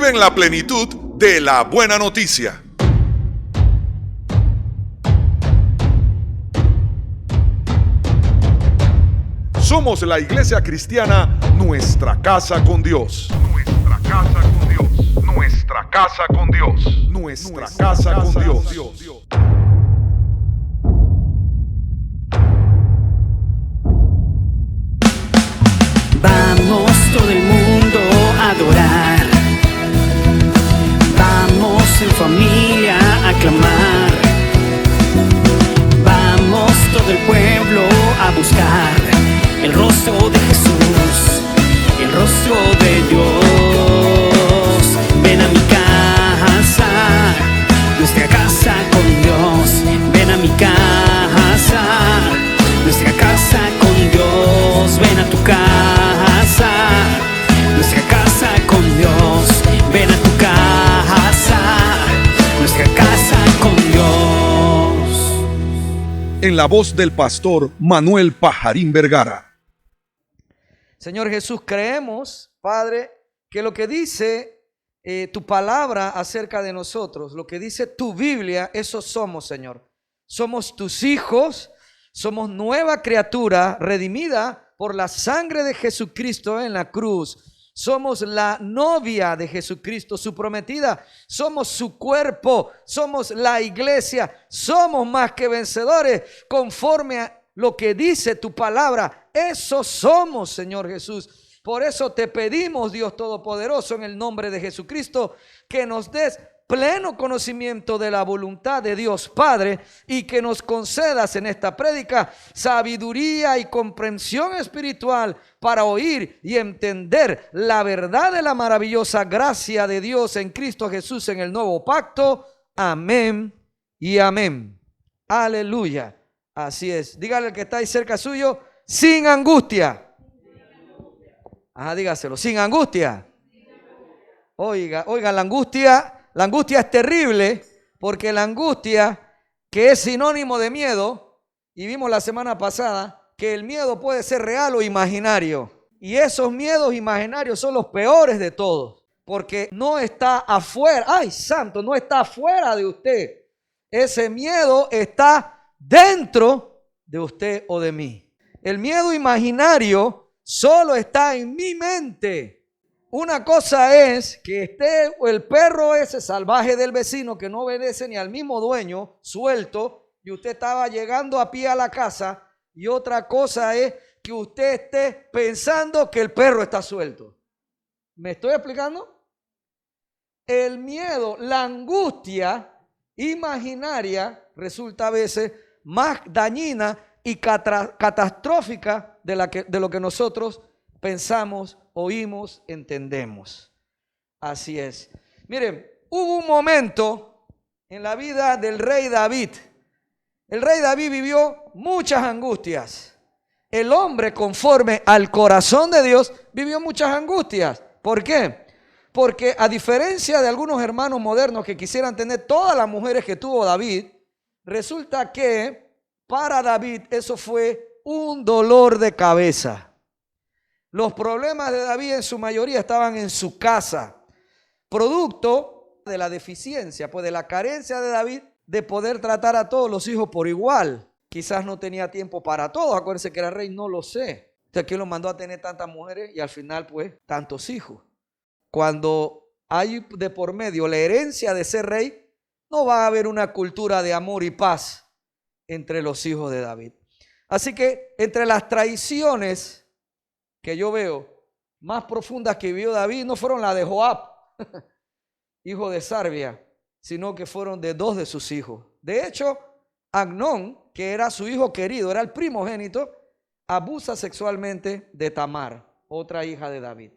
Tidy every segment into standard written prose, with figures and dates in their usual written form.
Viven la plenitud de la buena noticia. Somos la iglesia cristiana Nuestra Casa con Dios. Nuestra casa con Dios. Nuestra casa con Dios. Nuestra casa con Dios. Vamos todo el mundo a adorar. Vamos en familia a clamar. Vamos todo el pueblo a buscar el rostro de Jesús, el rostro de Dios. Ven a mi casa, nuestra casa con Dios. Ven a mi casa, nuestra casa con Dios. Ven a tu casa, nuestra casa con Dios. Ven a tu casa, nuestra casa con Dios. En la voz del pastor Manuel Pajarín Vergara. Señor Jesús, creemos, Padre, que lo que dice tu palabra acerca de nosotros, lo que dice tu Biblia, eso somos, Señor. Somos tus hijos, somos nueva criatura redimida por la sangre de Jesucristo en la cruz. Somos la novia de Jesucristo, su prometida. Somos su cuerpo, somos la iglesia. Somos más que vencedores conforme a lo que dice tu palabra. Eso somos, Señor Jesús. Por eso te pedimos, Dios Todopoderoso, en el nombre de Jesucristo, que nos des pleno conocimiento de la voluntad de Dios Padre y que nos concedas en esta prédica sabiduría y comprensión espiritual para oír y entender la verdad de la maravillosa gracia de Dios en Cristo Jesús en el nuevo pacto. Amén y amén. Aleluya. Así es. Dígale al que está ahí cerca suyo, sin angustia. Ajá, dígaselo, sin angustia. Oiga, la angustia es terrible, porque la angustia, que es sinónimo de miedo, y vimos la semana pasada que el miedo puede ser real o imaginario. Y esos miedos imaginarios son los peores de todos, porque no está afuera. ¡Ay, santo! No está afuera de usted. Ese miedo está dentro de usted o de mí. El miedo imaginario solo está en mi mente. Una cosa es que esté el perro ese salvaje del vecino que no obedece ni al mismo dueño, suelto, y usted estaba llegando a pie a la casa, y otra cosa es que usted esté pensando que el perro está suelto. ¿Me estoy explicando? El miedo, la angustia imaginaria resulta a veces más dañina y catastrófica de lo que nosotros pensamos, oímos, entendemos. Así es. Miren, hubo un momento en la vida del rey David. El rey David vivió muchas angustias. El hombre, conforme al corazón de Dios, vivió muchas angustias. ¿Por qué? Porque a diferencia de algunos hermanos modernos que quisieran tener todas las mujeres que tuvo David, resulta que para David eso fue un dolor de cabeza. Los problemas de David en su mayoría estaban en su casa, producto de la deficiencia, pues de la carencia de David de poder tratar a todos los hijos por igual. Quizás no tenía tiempo para todos, acuérdense que era rey, no lo sé. Entonces, ¿quién lo mandó a tener tantas mujeres y al final pues tantos hijos? Cuando hay de por medio la herencia de ser rey, no va a haber una cultura de amor y paz entre los hijos de David. Así que entre las traiciones que yo veo más profundas que vivió David no fueron las de Joab, hijo de Sarbia, sino que fueron de dos de sus hijos. De hecho, Amnón, que era su hijo querido, era el primogénito, abusa sexualmente de Tamar, otra hija de David.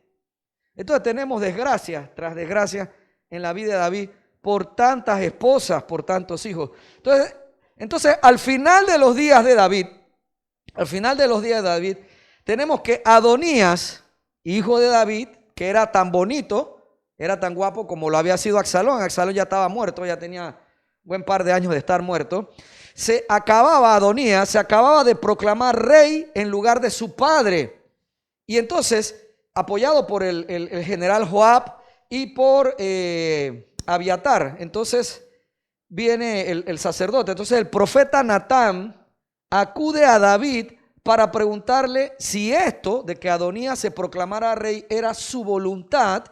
Entonces tenemos desgracia tras desgracia en la vida de David por tantas esposas, por tantos hijos. Entonces al final de los días de David, tenemos que Adonías, hijo de David, que era tan bonito, era tan guapo como lo había sido Absalón. Absalón ya estaba muerto, ya tenía buen par de años de estar muerto. Adonías se acababa de proclamar rey en lugar de su padre. Y entonces, apoyado por el general Joab y por Abiatar. Entonces viene el sacerdote. Entonces el profeta Natán acude a David para preguntarle si esto de que Adonías se proclamara rey era su voluntad,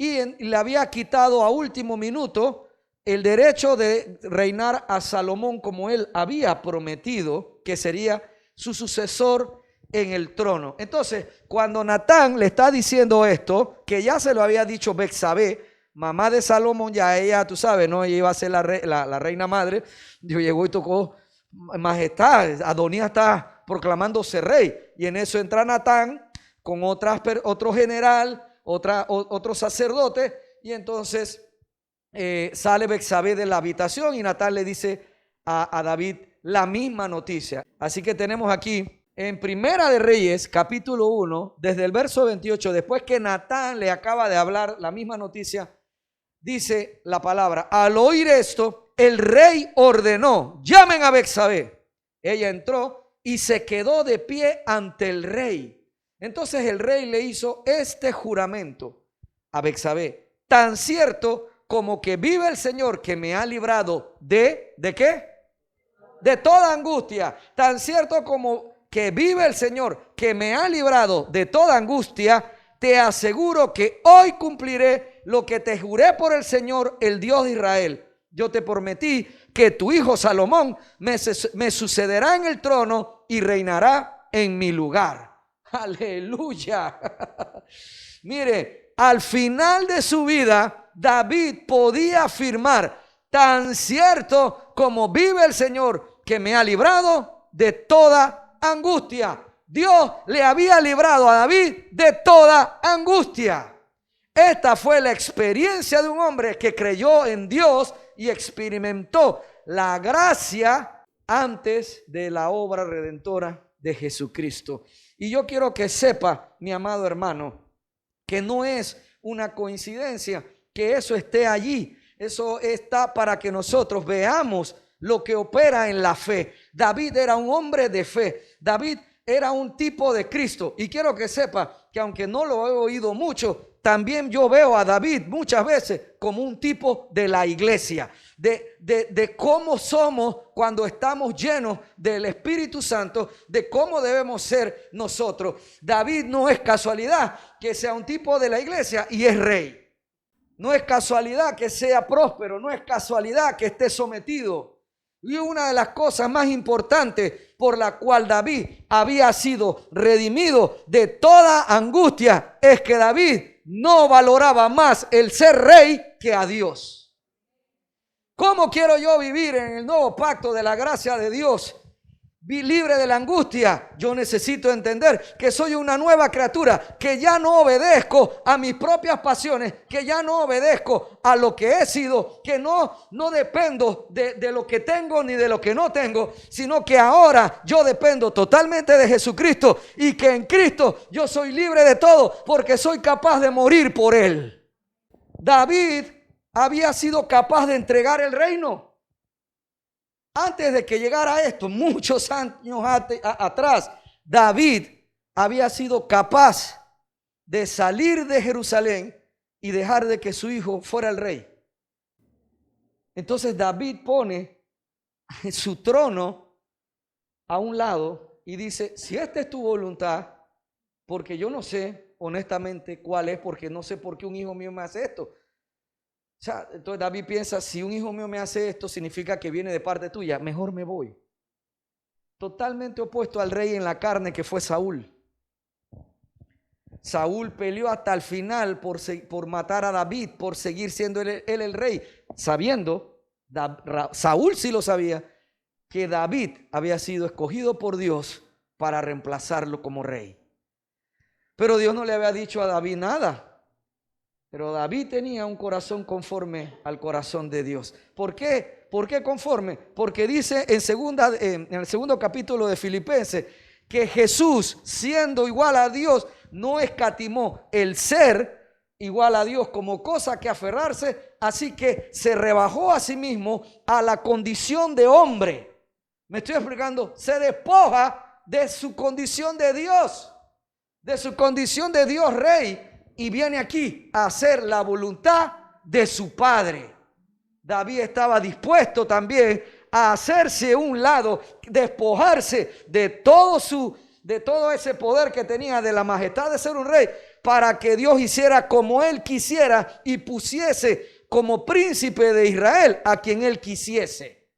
y le había quitado a último minuto el derecho de reinar a Salomón, como él había prometido que sería su sucesor en el trono. Entonces, cuando Natán le está diciendo esto, que ya se lo había dicho Betsabé, mamá de Salomón, ya ella, tú sabes, ¿no? Ella iba a ser la reina madre. Dijo, llegó y tocó, majestad, Adonías está proclamándose rey. Y en eso entra Natán con otro general, otro sacerdote, y entonces sale Betsabé de la habitación y Natán le dice a David la misma noticia. Así que tenemos aquí en Primera de Reyes, capítulo 1, desde el verso 28, después que Natán le acaba de hablar la misma noticia, dice la palabra: al oír esto, el rey ordenó, llamen a Betsabé. Ella entró y se quedó de pie ante el rey. Entonces el rey le hizo este juramento a Betsabé: tan cierto como que vive el Señor que me ha librado ¿de qué? De toda angustia. Tan cierto como que vive el Señor que me ha librado de toda angustia, te aseguro que hoy cumpliré lo que te juré por el Señor, el Dios de Israel. Yo te prometí que tu hijo Salomón me sucederá en el trono y reinará en mi lugar. Aleluya. Mire, al final de su vida, David podía afirmar: tan cierto como vive el Señor que me ha librado de toda angustia. Dios le había librado a David de toda angustia. Esta fue la experiencia de un hombre que creyó en Dios y experimentó la gracia antes de la obra redentora de Jesucristo. Y yo quiero que sepa, mi amado hermano, que no es una coincidencia que eso esté allí. Eso está para que nosotros veamos lo que opera en la fe. David era un hombre de fe. David era un tipo de Cristo. Y quiero que sepa que aunque no lo he oído mucho, también yo veo a David muchas veces como un tipo de la iglesia, de cómo somos cuando estamos llenos del Espíritu Santo, de cómo debemos ser nosotros. David no es casualidad que sea un tipo de la iglesia y es rey. No es casualidad que sea próspero, no es casualidad que esté sometido. Y una de las cosas más importantes por la cual David había sido redimido de toda angustia es que David no valoraba más el ser rey que a Dios. ¿Cómo quiero yo vivir en el nuevo pacto de la gracia de Dios? Libre de la angustia. Yo necesito entender que soy una nueva criatura, que ya no obedezco a mis propias pasiones, que ya no obedezco a lo que he sido, que no dependo de lo que tengo ni de lo que no tengo, sino que ahora yo dependo totalmente de Jesucristo, y que en Cristo yo soy libre de todo porque soy capaz de morir por Él. David había sido capaz de entregar el reino. Antes de que llegara esto, muchos años atrás, David había sido capaz de salir de Jerusalén y dejar de que su hijo fuera el rey. Entonces David pone su trono a un lado y dice: si esta es tu voluntad, porque yo no sé honestamente cuál es, porque no sé por qué un hijo mío me hace esto. O sea, entonces David piensa: si un hijo mío me hace esto, significa que viene de parte tuya, mejor me voy. Totalmente opuesto al rey en la carne que fue Saúl. Saúl peleó hasta el final por matar a David, por seguir siendo él el rey, sabiendo, Saúl sí lo sabía, que David había sido escogido por Dios para reemplazarlo como rey. Pero Dios no le había dicho a David nada. Pero David tenía un corazón conforme al corazón de Dios. ¿Por qué? ¿Por qué conforme? Porque dice en el segundo capítulo de Filipenses que Jesús, siendo igual a Dios, no escatimó el ser igual a Dios como cosa que aferrarse, así que se rebajó a sí mismo a la condición de hombre. ¿Me estoy explicando? Se despoja de su condición de Dios, de su condición de Dios rey, y viene aquí a hacer la voluntad de su padre. David estaba dispuesto también a hacerse un lado, despojarse de todo ese poder que tenía, de la majestad de ser un rey, para que Dios hiciera como él quisiera y pusiese como príncipe de Israel a quien él quisiese.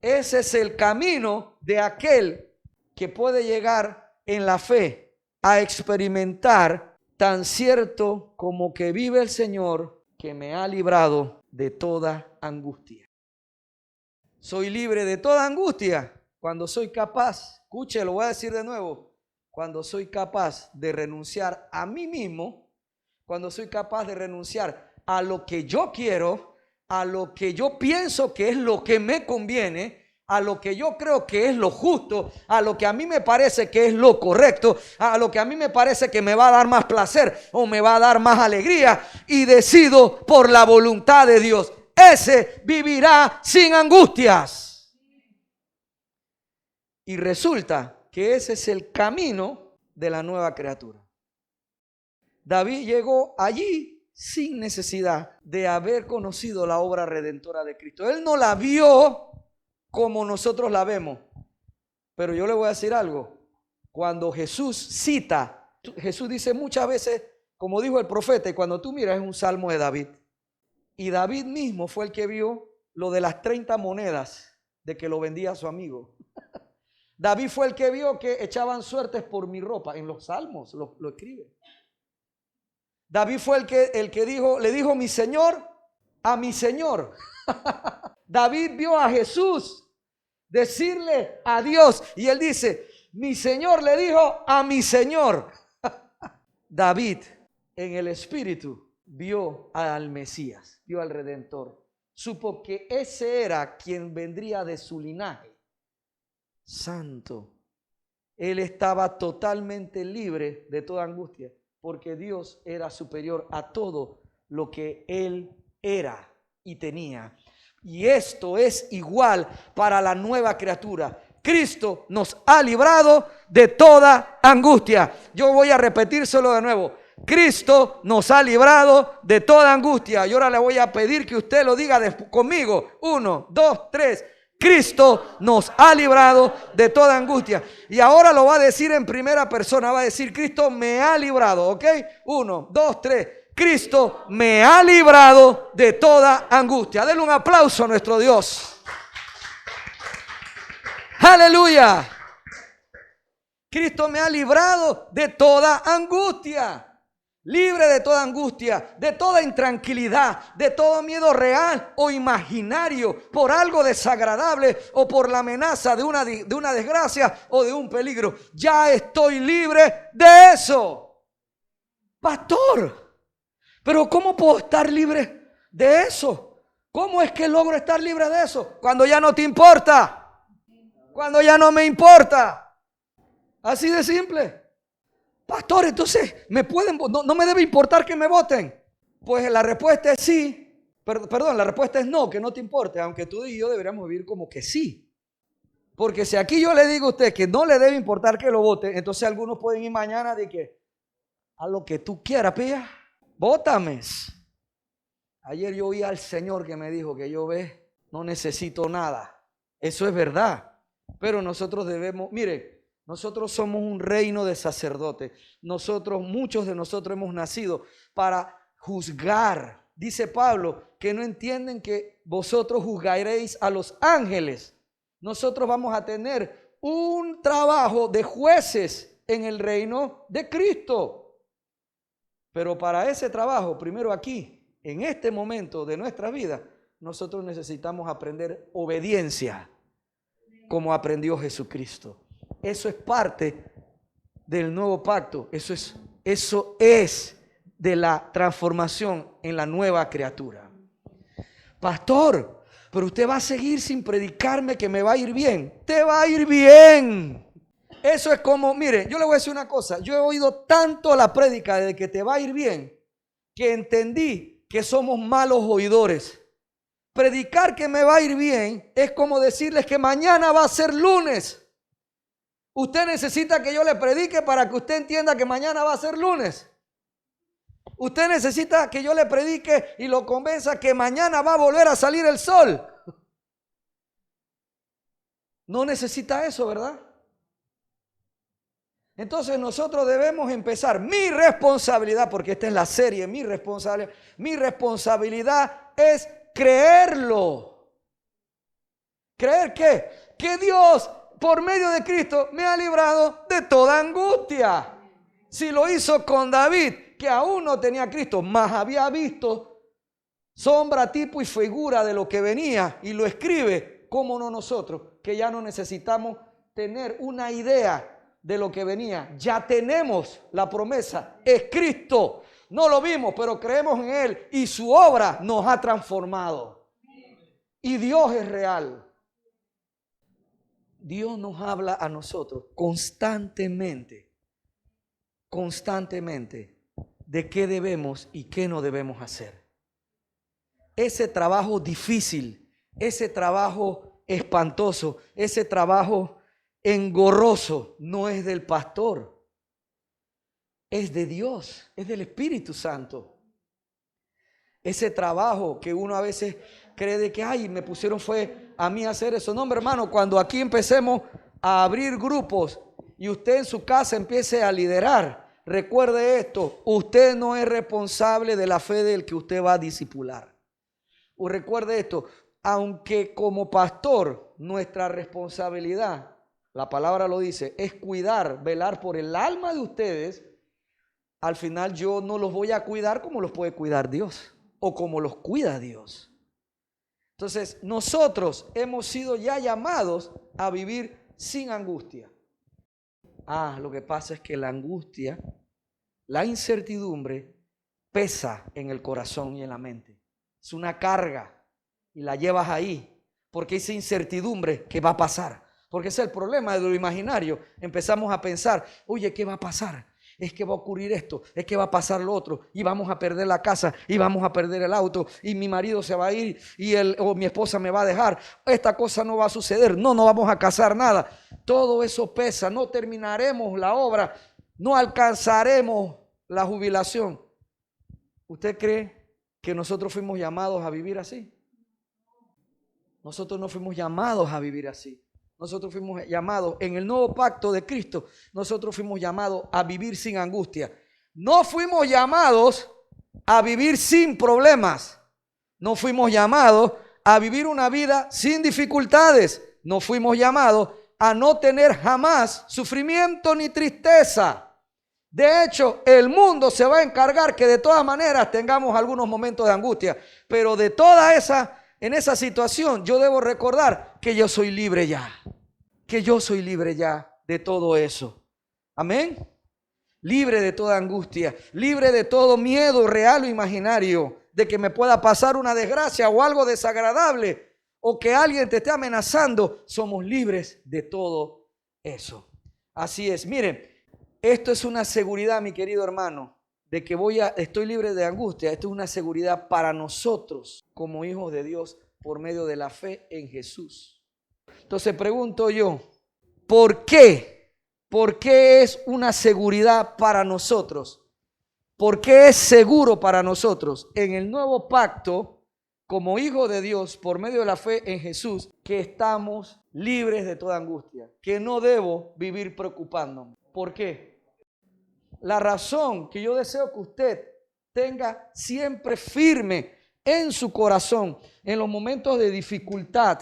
Ese es el camino de aquel que puede llegar en la fe a experimentar tan cierto como que vive el Señor, que me ha librado de toda angustia. Soy libre de toda angustia cuando soy capaz, escuche, lo voy a decir de nuevo, cuando soy capaz de renunciar a mí mismo, cuando soy capaz de renunciar a lo que yo quiero, a lo que yo pienso que es lo que me conviene, a lo que yo creo que es lo justo, a lo que a mí me parece que es lo correcto, a lo que a mí me parece que me va a dar más placer o me va a dar más alegría, y decido por la voluntad de Dios. Ese vivirá sin angustias. Y resulta que ese es el camino de la nueva criatura. David llegó allí sin necesidad de haber conocido la obra redentora de Cristo. Él no la vio como nosotros la vemos. Pero yo le voy a decir algo. Cuando Jesús cita, Jesús dice muchas veces, como dijo el profeta, y cuando tú miras es un salmo de David. Y David mismo fue el que vio lo de las 30 monedas de que lo vendía a su amigo. David fue el que vio que echaban suertes por mi ropa. En los salmos lo escribe. David fue el que dijo, le dijo mi Señor a mi Señor. David vio a Jesús decirle a Dios, y él dice, mi Señor le dijo a mi Señor. David en el espíritu vio al Mesías, vio al Redentor, supo que ese era quien vendría de su linaje santo. Él estaba totalmente libre de toda angustia, porque Dios era superior a todo lo que él era y tenía. Y esto es igual para la nueva criatura. Cristo nos ha librado de toda angustia. Yo voy a repetírselo de nuevo. Cristo nos ha librado de toda angustia. Y ahora le voy a pedir que usted lo diga conmigo. 1, 2, 3. Cristo nos ha librado de toda angustia. Y ahora lo va a decir en primera persona. Va a decir, Cristo me ha librado. ¿Ok? 1, 2, 3. Cristo me ha librado de toda angustia. Denle un aplauso a nuestro Dios. Aleluya. Cristo me ha librado de toda angustia. Libre de toda angustia, de toda intranquilidad, de todo miedo real o imaginario por algo desagradable o por la amenaza de una desgracia o de un peligro. Ya estoy libre de eso. Pastor, pero ¿cómo puedo estar libre de eso? ¿Cómo es que logro estar libre de eso? Cuando ya no te importa. Cuando ya no me importa. Así de simple. Pastor, entonces, no me debe importar que me voten. Pues la respuesta es sí. Perdón, la respuesta es no, que no te importe. Aunque tú y yo deberíamos vivir como que sí. Porque si aquí yo le digo a usted que no le debe importar que lo voten, entonces algunos pueden ir mañana de que a lo que tú quieras, pilla, vótame. Ayer yo oí al Señor que me dijo que yo no necesito nada. Eso es verdad. Pero nosotros debemos, mire, nosotros somos un reino de sacerdotes. Muchos de nosotros hemos nacido para juzgar. Dice Pablo que no entienden que vosotros juzgaréis a los ángeles. Nosotros vamos a tener un trabajo de jueces en el reino de Cristo. Pero para ese trabajo, primero aquí, en este momento de nuestra vida, nosotros necesitamos aprender obediencia, como aprendió Jesucristo. Eso es parte del nuevo pacto. Eso es de la transformación en la nueva criatura. Pastor, pero usted va a seguir sin predicarme que me va a ir bien. Te va a ir bien. Eso es como, mire, yo le voy a decir una cosa. Yo he oído tanto la prédica de que te va a ir bien, que entendí que somos malos oidores. Predicar que me va a ir bien es como decirles que mañana va a ser lunes. Usted necesita que yo le predique para que usted entienda que mañana va a ser lunes. Usted necesita que yo le predique y lo convenza que mañana va a volver a salir el sol. No necesita eso, ¿verdad? Entonces nosotros debemos empezar. Mi responsabilidad, porque esta es la serie, mi responsabilidad es creerlo. ¿Creer qué? Que Dios, por medio de Cristo, me ha librado de toda angustia. Si lo hizo con David, que aún no tenía a Cristo, mas había visto sombra, tipo y figura de lo que venía, y lo escribe, ¿cómo no nosotros? Que ya no necesitamos tener una idea de lo que venía. Ya tenemos la promesa, es Cristo. No lo vimos, pero creemos en Él y su obra nos ha transformado. Y Dios es real. Dios nos habla a nosotros constantemente de qué debemos y qué no debemos hacer. Ese trabajo difícil, ese trabajo espantoso, ese trabajo engorroso no es del pastor, es de Dios, es del Espíritu Santo. Ese trabajo que uno a veces cree de que, ay, me pusieron fue a mí a hacer eso. No, hermano, cuando aquí empecemos a abrir grupos y usted en su casa empiece a liderar, recuerde esto, usted no es responsable de la fe del que usted va a discipular. O recuerde esto, aunque como pastor nuestra responsabilidad, la palabra lo dice, es cuidar, velar por el alma de ustedes, al final yo no los voy a cuidar como los puede cuidar Dios o como los cuida Dios. Entonces, nosotros hemos sido ya llamados a vivir sin angustia. Lo que pasa es que la angustia, la incertidumbre, pesa en el corazón y en la mente. Es una carga y la llevas ahí porque esa incertidumbre, ¿qué va a pasar? Porque ese es el problema de lo imaginario. Empezamos a pensar, oye, ¿qué va a pasar? Es que va a ocurrir esto, es que va a pasar lo otro, y vamos a perder la casa, y vamos a perder el auto, y mi marido se va a ir, o mi esposa me va a dejar, esta cosa no va a suceder, no vamos a casar nada. Todo eso pesa, no terminaremos la obra, no alcanzaremos la jubilación. ¿Usted cree que nosotros fuimos llamados a vivir así? Nosotros no fuimos llamados a vivir así. Nosotros fuimos llamados en el nuevo pacto de Cristo. Nosotros fuimos llamados a vivir sin angustia. No fuimos llamados a vivir sin problemas. No fuimos llamados a vivir una vida sin dificultades. No fuimos llamados a no tener jamás sufrimiento ni tristeza. De hecho, el mundo se va a encargar que de todas maneras tengamos algunos momentos de angustia. Pero de toda esa... En esa situación yo debo recordar que yo soy libre ya. Que yo soy libre ya de todo eso. Amén. Libre de toda angustia. Libre de todo miedo real o imaginario. De que me pueda pasar una desgracia o algo desagradable. O que alguien te esté amenazando. Somos libres de todo eso. Así es. Miren, esto es una seguridad, mi querido hermano. De que estoy libre de angustia. Esto es una seguridad para nosotros como hijos de Dios por medio de la fe en Jesús. Entonces pregunto yo, ¿por qué? ¿Por qué es una seguridad para nosotros? ¿Por qué es seguro para nosotros en el nuevo pacto como hijos de Dios por medio de la fe en Jesús que estamos libres de toda angustia? Que no debo vivir preocupándome. ¿Por qué? La razón que yo deseo que usted tenga siempre firme en su corazón, en los momentos de dificultad,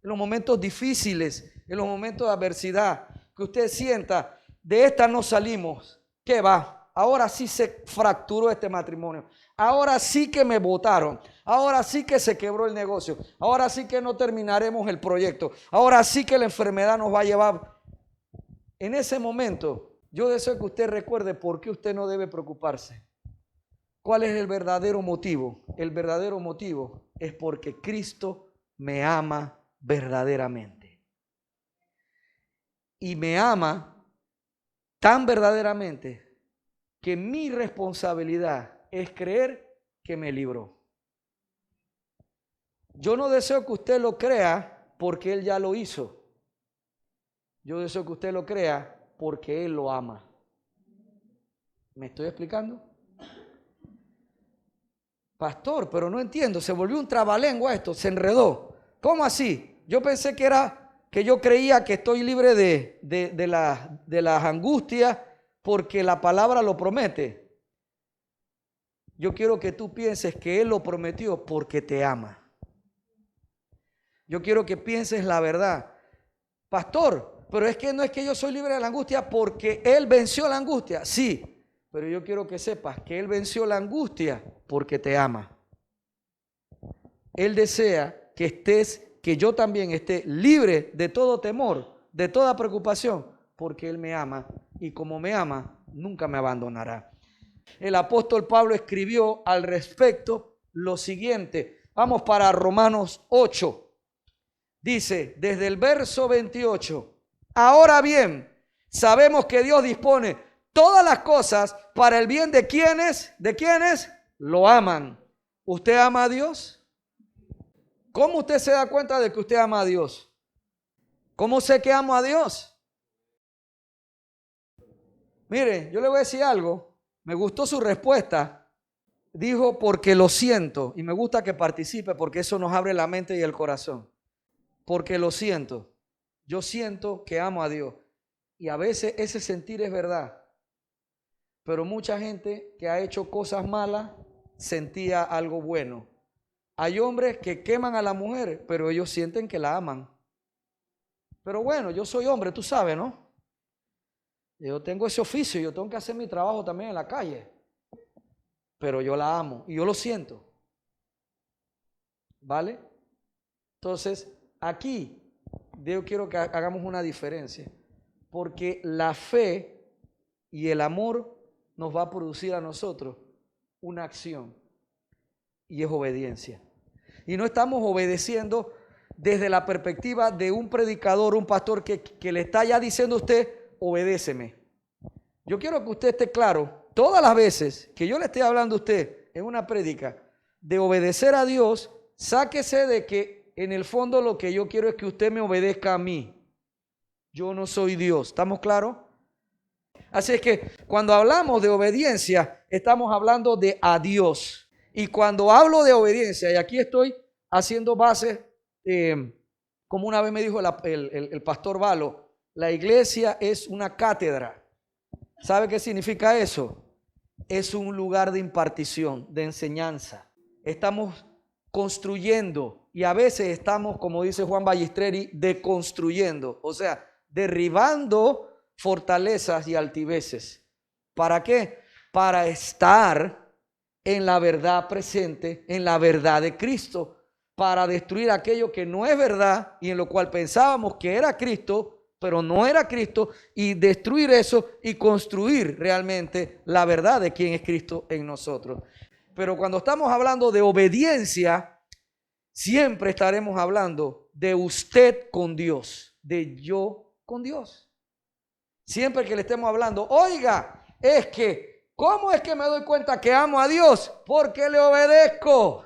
en los momentos difíciles, en los momentos de adversidad, que usted sienta, de esta no salimos, ¿qué va? Ahora sí se fracturó este matrimonio, ahora sí que me botaron, ahora sí que se quebró el negocio, ahora sí que no terminaremos el proyecto, ahora sí que la enfermedad nos va a llevar. En ese momento, yo deseo que usted recuerde por qué usted no debe preocuparse. ¿Cuál es el verdadero motivo? El verdadero motivo es porque Cristo me ama verdaderamente. Y me ama tan verdaderamente que mi responsabilidad es creer que me libró. Yo no deseo que usted lo crea porque Él ya lo hizo. Yo deseo que usted lo crea porque Él lo ama. ¿Me estoy explicando? Pastor, pero no entiendo, se volvió un trabalengua esto, se enredó. ¿Cómo así? Yo pensé que yo creía que estoy libre de las angustias porque la palabra lo promete. Yo quiero que tú pienses que Él lo prometió porque te ama. Yo quiero que pienses la verdad. Pastor, pero es que no es que yo soy libre de la angustia porque Él venció la angustia. Sí, pero yo quiero que sepas que Él venció la angustia porque te ama. Él desea que yo también esté libre de todo temor, de toda preocupación, porque Él me ama y como me ama, nunca me abandonará. El apóstol Pablo escribió al respecto lo siguiente. Vamos para Romanos 8. Dice, desde el verso 28, ahora bien, sabemos que Dios dispone todas las cosas para el bien de quienes lo aman. ¿Usted ama a Dios? ¿Cómo usted se da cuenta de que usted ama a Dios? ¿Cómo sé que amo a Dios? Mire, yo le voy a decir algo. Me gustó su respuesta. Dijo, porque lo siento. Y me gusta que participe porque eso nos abre la mente y el corazón. Porque lo siento. Yo siento que amo a Dios. Y a veces ese sentir es verdad. Pero mucha gente que ha hecho cosas malas sentía algo bueno. Hay hombres que queman a la mujer, pero ellos sienten que la aman. Pero bueno, yo soy hombre, tú sabes, ¿no? Yo tengo ese oficio, yo tengo que hacer mi trabajo también en la calle. Pero yo la amo y yo lo siento. ¿Vale? Entonces, aquí yo quiero que hagamos una diferencia. Porque la fe y el amor nos va a producir a nosotros una acción. Y es obediencia. Y no estamos obedeciendo desde la perspectiva de un predicador, un pastor que le está ya diciendo a usted, obedéceme. Yo quiero que usted esté claro, todas las veces que yo le esté hablando a usted en una prédica de obedecer a Dios, sáquese de que en el fondo lo que yo quiero es que usted me obedezca a mí. Yo no soy Dios, ¿estamos claros? Así es que cuando hablamos de obediencia, estamos hablando de a Dios. Y cuando hablo de obediencia, y aquí estoy haciendo base, como una vez me dijo el pastor Valo, la iglesia es una cátedra. ¿Sabe qué significa eso? Es un lugar de impartición, de enseñanza. Estamos construyendo y a veces estamos, como dice Juan Ballesteri, deconstruyendo, o sea, derribando fortalezas y altiveces. ¿Para qué? Para estar en la verdad presente, en la verdad de Cristo, para destruir aquello que no es verdad y en lo cual pensábamos que era Cristo, pero no era Cristo, y destruir eso y construir realmente la verdad de quién es Cristo en nosotros. Pero cuando estamos hablando de obediencia, siempre estaremos hablando de usted con Dios, de yo con Dios. Siempre que le estemos hablando, oiga, es que, ¿cómo es que me doy cuenta que amo a Dios? Porque le obedezco.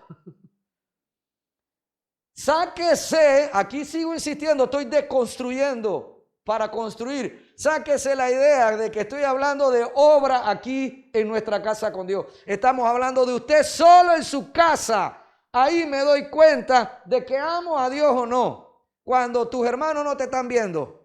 Sáquese, aquí sigo insistiendo, estoy deconstruyendo para construir. Sáquese la idea de que estoy hablando de obra aquí en nuestra casa con Dios. Estamos hablando de usted solo en su casa. Ahí me doy cuenta de que amo a Dios o no. Cuando tus hermanos no te están viendo.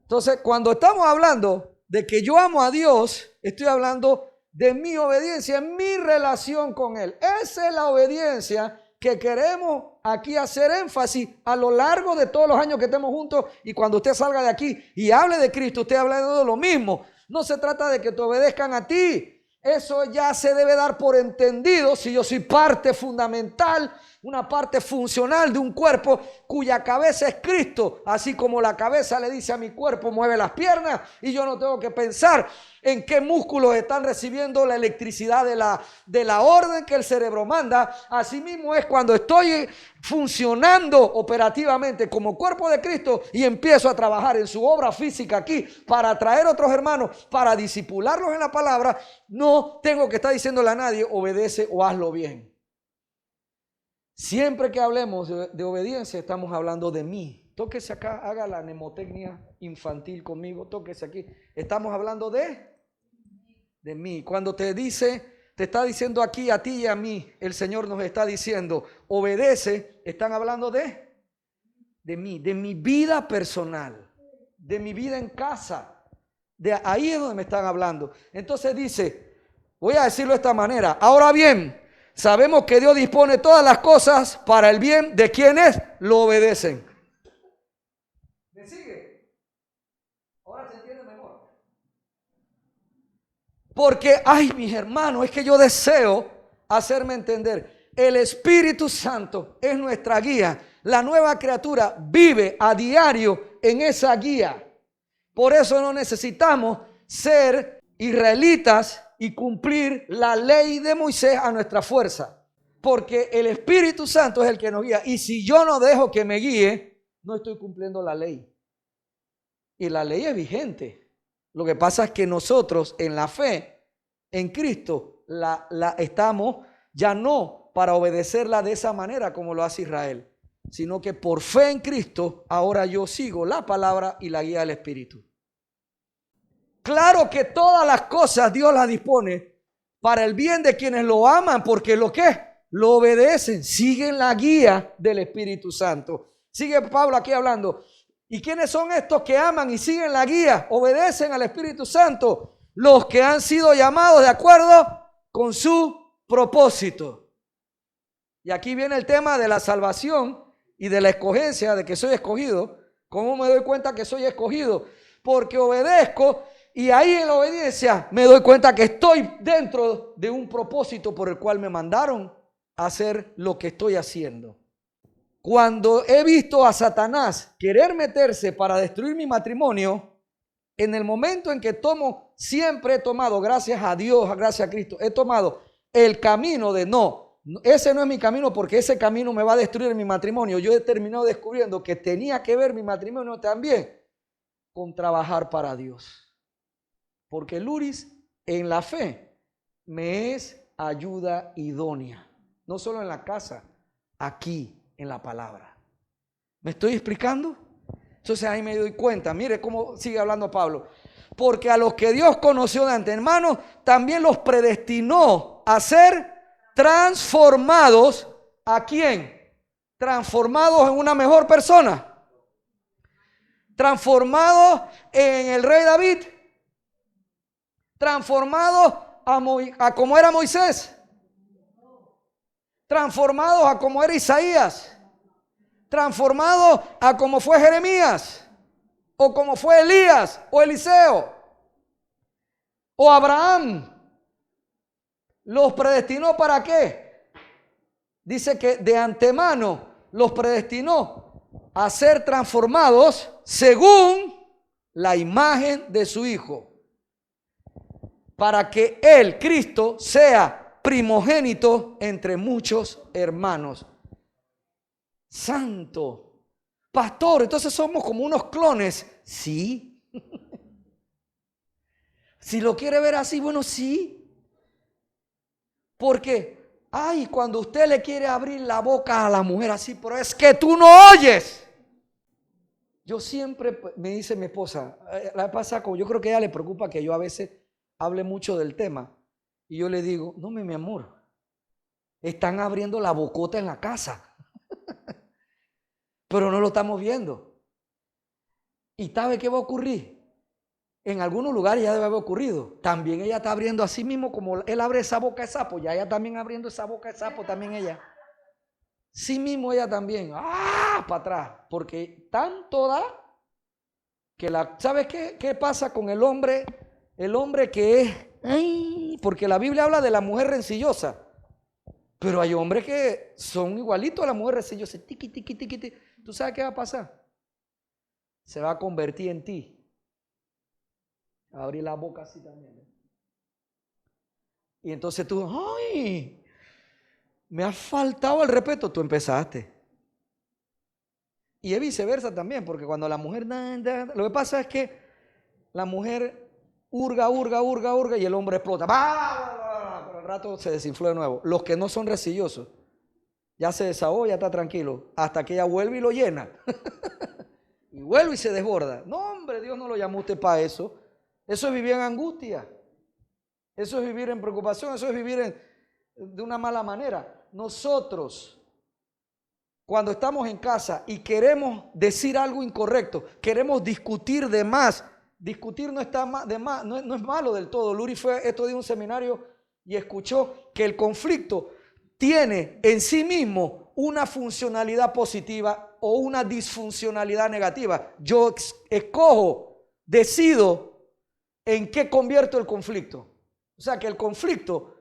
Entonces, cuando estamos hablando de que yo amo a Dios, estoy hablando de mi obediencia, mi relación con Él. Esa es la obediencia que queremos aquí hacer énfasis a lo largo de todos los años que estemos juntos. Y cuando usted salga de aquí y hable de Cristo, usted hablando de lo mismo. No se trata de que te obedezcan a ti. Eso ya se debe dar por entendido si yo soy parte fundamental, una parte funcional de un cuerpo cuya cabeza es Cristo. Así como la cabeza le dice a mi cuerpo, mueve las piernas, y yo no tengo que pensar en qué músculos están recibiendo la electricidad de la orden que el cerebro manda. Así mismo es cuando estoy funcionando operativamente como cuerpo de Cristo y empiezo a trabajar en su obra física aquí para atraer otros hermanos, para discipularlos en la palabra. No tengo que estar diciéndole a nadie, obedece o hazlo bien. Siempre que hablemos de obediencia, estamos hablando de mí. Tóquese acá, haga la mnemotecnia infantil conmigo, tóquese aquí. Estamos hablando de mí. Cuando te dice te está diciendo aquí a ti y a mí, el Señor nos está diciendo, obedece, están hablando de mí, de mi vida personal, de mi vida en casa. De ahí es donde me están hablando. Entonces dice, voy a decirlo de esta manera. Ahora bien, sabemos que Dios dispone todas las cosas para el bien de quienes lo obedecen. ¿Me sigue? Ahora se entiende mejor. Porque, ay, mis hermanos, es que yo deseo hacerme entender. El Espíritu Santo es nuestra guía. La nueva criatura vive a diario en esa guía. Por eso no necesitamos ser israelitas y cumplir la ley de Moisés a nuestra fuerza. Porque el Espíritu Santo es el que nos guía. Y si yo no dejo que me guíe, no estoy cumpliendo la ley. Y la ley es vigente. Lo que pasa es que nosotros en la fe, en Cristo, la estamos ya no para obedecerla de esa manera como lo hace Israel, sino que por fe en Cristo, ahora yo sigo la palabra y la guía del Espíritu. Claro que todas las cosas Dios las dispone para el bien de quienes lo aman, porque lo que lo obedecen, siguen la guía del Espíritu Santo. Sigue Pablo aquí hablando. ¿Y quiénes son estos que aman y siguen la guía? Obedecen al Espíritu Santo. Los que han sido llamados de acuerdo con su propósito. Y aquí viene el tema de la salvación y de la escogencia, de que soy escogido. ¿Cómo me doy cuenta que soy escogido? Porque obedezco y ahí en la obediencia me doy cuenta que estoy dentro de un propósito por el cual me mandaron a hacer lo que estoy haciendo. Cuando he visto a Satanás querer meterse para destruir mi matrimonio, en el momento en que siempre he tomado, gracias a Dios, gracias a Cristo, he tomado el camino de no, ese no es mi camino porque ese camino me va a destruir mi matrimonio. Yo he terminado descubriendo que tenía que ver mi matrimonio también con trabajar para Dios. Porque Luris en la fe me es ayuda idónea, no solo en la casa, aquí en la palabra. ¿Me estoy explicando? Entonces ahí me doy cuenta, mire cómo sigue hablando Pablo. Porque a los que Dios conoció de antemano, también los predestinó a ser transformados. ¿A quién? Transformados en una mejor persona. Transformados en el rey David. Transformados a como era Moisés. Transformados a como era Isaías. Transformados a como fue Jeremías. O como fue Elías o Eliseo. O Abraham. ¿Los predestinó para qué? Dice que de antemano los predestinó a ser transformados según la imagen de su Hijo. Para que Él, Cristo, sea primogénito entre muchos hermanos. Santo. Pastor, entonces somos como unos clones. Sí. Si lo quiere ver así, bueno, sí. Porque, ay, cuando usted le quiere abrir la boca a la mujer así, pero es que tú no oyes. Yo siempre, me dice mi esposa, la vez pasada, yo creo que a ella le preocupa que yo a veces hable mucho del tema. Y yo le digo, no, mi amor, están abriendo la bocota en la casa. Pero no lo estamos viendo. ¿Y sabe qué va a ocurrir? En algunos lugares ya debe haber ocurrido. También ella está abriendo así mismo como él abre esa boca de sapo. Ya ella también abriendo esa boca de sapo, también ella. Sí mismo ella también. ¡Ah! Para atrás. Porque tanto da que ¿sabes qué pasa con el hombre? El hombre que es... ¡Ay! Porque la Biblia habla de la mujer rencillosa. Pero hay hombres que son igualitos a la mujer rencillosa. Tiqui, tiqui, tiqui, tiqui. ¿Tú sabes qué va a pasar? Se va a convertir en ti. A abrir la boca así también. Y entonces tú, ¡ay! Me ha faltado el respeto. Tú empezaste. Y es viceversa también, porque cuando la mujer... Lo que pasa es que la mujer hurga y el hombre explota. Pero al rato se desinfló de nuevo. Los que no son rencillosos, ya se desahogó, ya está tranquilo, hasta que ella vuelve y lo llena. Y vuelve y se desborda. No, hombre, Dios no lo llamó a usted para eso. Eso es vivir en angustia. Eso es vivir en preocupación, eso es vivir de una mala manera. Nosotros, cuando estamos en casa y queremos decir algo incorrecto, queremos discutir de más, discutir no está de más, no es malo del todo. Luri fue estos días a un seminario y escuchó que el conflicto tiene en sí mismo una funcionalidad positiva o una disfuncionalidad negativa. Yo escojo, decido en qué convierto el conflicto. O sea que el conflicto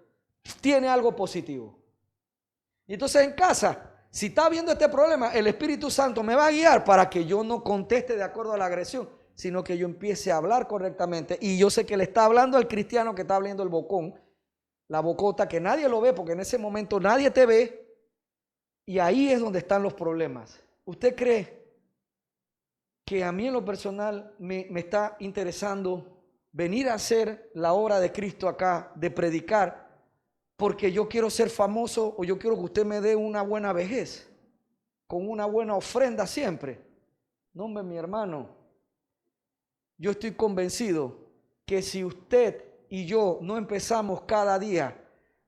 tiene algo positivo. Y entonces en casa, si está viendo este problema, el Espíritu Santo me va a guiar para que yo no conteste de acuerdo a la agresión, sino que yo empiece a hablar correctamente. Y yo sé que le está hablando al cristiano que está hablando el bocón, la bocota, que nadie lo ve porque en ese momento nadie te ve. Y ahí es donde están los problemas. ¿Usted cree que a mí en lo personal me está interesando venir a hacer la obra de Cristo acá, de predicar, porque yo quiero ser famoso o yo quiero que usted me dé una buena vejez, con una buena ofrenda siempre? No, hombre, mi hermano, yo estoy convencido que si usted y yo no empezamos cada día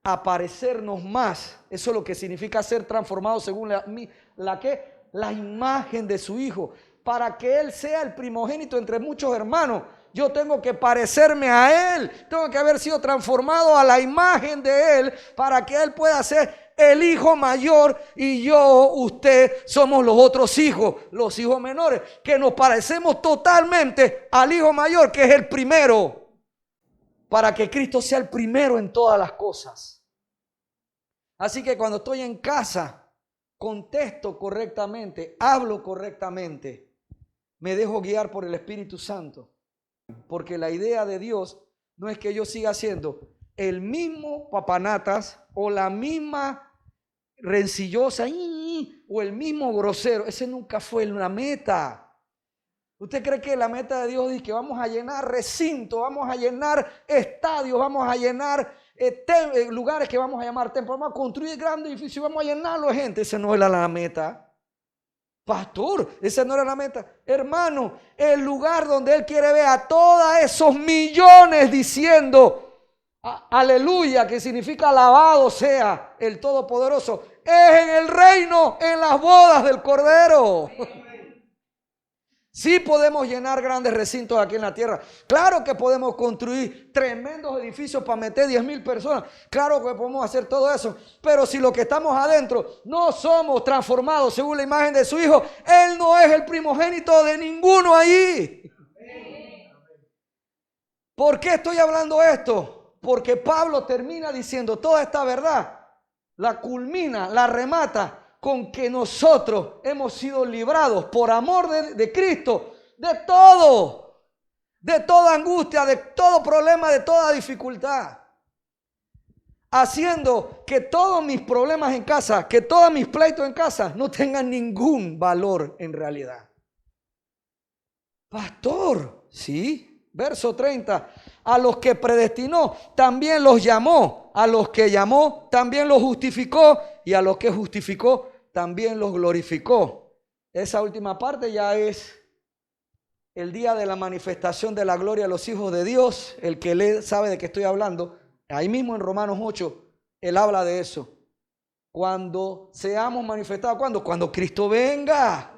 a parecernos más, eso es lo que significa ser transformado según la imagen de su Hijo, para que Él sea el primogénito entre muchos hermanos. Yo tengo que parecerme a Él, tengo que haber sido transformado a la imagen de Él para que Él pueda ser el hijo mayor y yo, usted, somos los otros hijos, los hijos menores, que nos parecemos totalmente al hijo mayor, que es el primero, para que Cristo sea el primero en todas las cosas. Así que cuando estoy en casa, contesto correctamente, hablo correctamente, me dejo guiar por el Espíritu Santo. Porque la idea de Dios no es que yo siga siendo el mismo papanatas o la misma rencillosa o el mismo grosero. Ese nunca fue la meta. ¿Usted cree que la meta de Dios es que vamos a llenar recintos, vamos a llenar estadios, vamos a llenar lugares que vamos a llamar templos, vamos a construir grandes edificios, vamos a llenarlo de gente? Esa no era la meta. Pastor, esa no era la meta. Hermano, el lugar donde Él quiere ver a todos esos millones diciendo aleluya, que significa alabado sea el Todopoderoso, es en el reino, en las bodas del Cordero. Sí podemos llenar grandes recintos aquí en la tierra. Claro que podemos construir tremendos edificios para meter 10,000 personas. Claro que podemos hacer todo eso. Pero si lo que estamos adentro no somos transformados según la imagen de su Hijo, Él no es el primogénito de ninguno allí. ¿Por qué estoy hablando esto? Porque Pablo termina diciendo toda esta verdad. La culmina, la remata con que nosotros hemos sido librados por amor de Cristo de todo, de toda angustia, de todo problema, de toda dificultad, haciendo que todos mis problemas en casa, que todos mis pleitos en casa no tengan ningún valor en realidad. Pastor, sí, verso 30, a los que predestinó también los llamó, a los que llamó también los justificó y a los que justificó también los glorificó. Esa última parte ya es el día de la manifestación de la gloria a los hijos de Dios. El que lee sabe de qué estoy hablando. Ahí mismo en Romanos 8, él habla de eso. Cuando seamos manifestados, ¿cuándo? Cuando Cristo venga.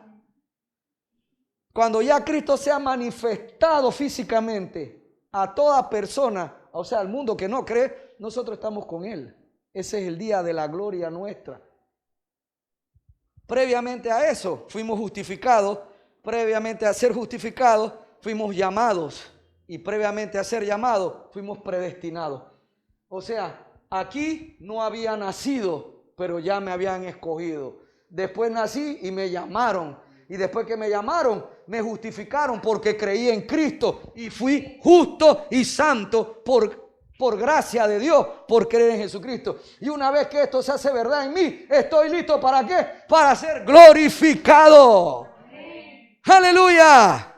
Cuando ya Cristo sea manifestado físicamente a toda persona, o sea, al mundo que no cree, nosotros estamos con Él. Ese es el día de la gloria nuestra. Previamente a eso fuimos justificados, previamente a ser justificados fuimos llamados y previamente a ser llamados fuimos predestinados. O sea, aquí no había nacido, pero ya me habían escogido. Después nací y me llamaron. Y después que me llamaron, me justificaron porque creí en Cristo y fui justo y santo por gracia de Dios, por creer en Jesucristo. Y una vez que esto se hace verdad en mí, estoy listo ¿para qué? Para ser glorificado. Amén. ¡Aleluya!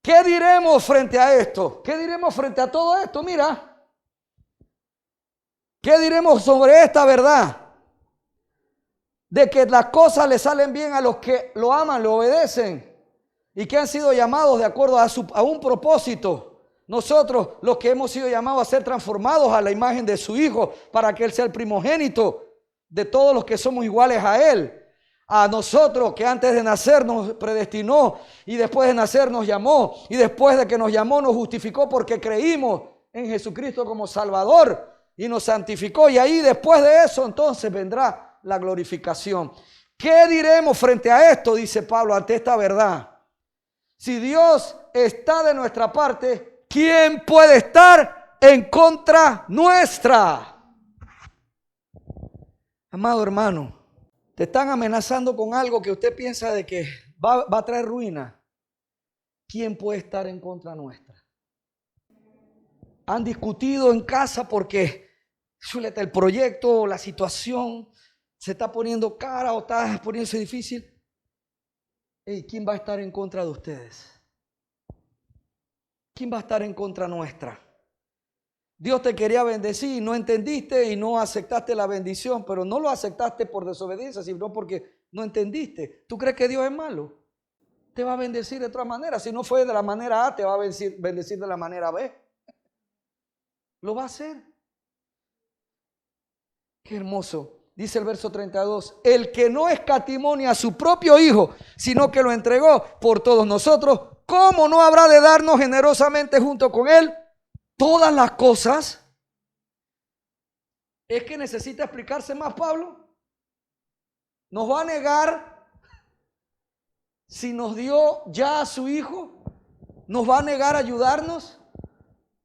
¿Qué diremos frente a esto? ¿Qué diremos frente a todo esto? Mira, ¿qué diremos sobre esta verdad? De que las cosas le salen bien a los que lo aman, lo obedecen y que han sido llamados de acuerdo a un propósito. Nosotros, los que hemos sido llamados a ser transformados a la imagen de su Hijo, para que Él sea el primogénito de todos los que somos iguales a Él. A nosotros que antes de nacer nos predestinó y después de nacer nos llamó y después de que nos llamó nos justificó porque creímos en Jesucristo como Salvador y nos santificó, y ahí después de eso entonces vendrá la glorificación. ¿Qué diremos frente a esto? Dice Pablo, ante esta verdad. Si Dios está de nuestra parte, ¿quién puede estar en contra nuestra? Amado hermano, te están amenazando con algo que usted piensa de que va a traer ruina. ¿Quién puede estar en contra nuestra? Han discutido en casa porque el proyecto, la situación se está poniendo cara o está poniéndose difícil. ¿Quién va a estar en contra de ustedes? ¿Quién va a estar en contra nuestra? Dios te quería bendecir, no entendiste y no aceptaste la bendición, pero no lo aceptaste por desobediencia, sino porque no entendiste. ¿Tú crees que Dios es malo? Te va a bendecir de otra manera. Si no fue de la manera A, te va a bendecir de la manera B. Lo va a hacer. Qué hermoso. Dice el verso 32, el que no escatimó ni a su propio Hijo, sino que lo entregó por todos nosotros, ¿cómo no habrá de darnos generosamente junto con Él todas las cosas? ¿Es que necesita explicarse más Pablo? ¿Nos va a negar si nos dio ya a su Hijo? ¿Nos va a negar ayudarnos?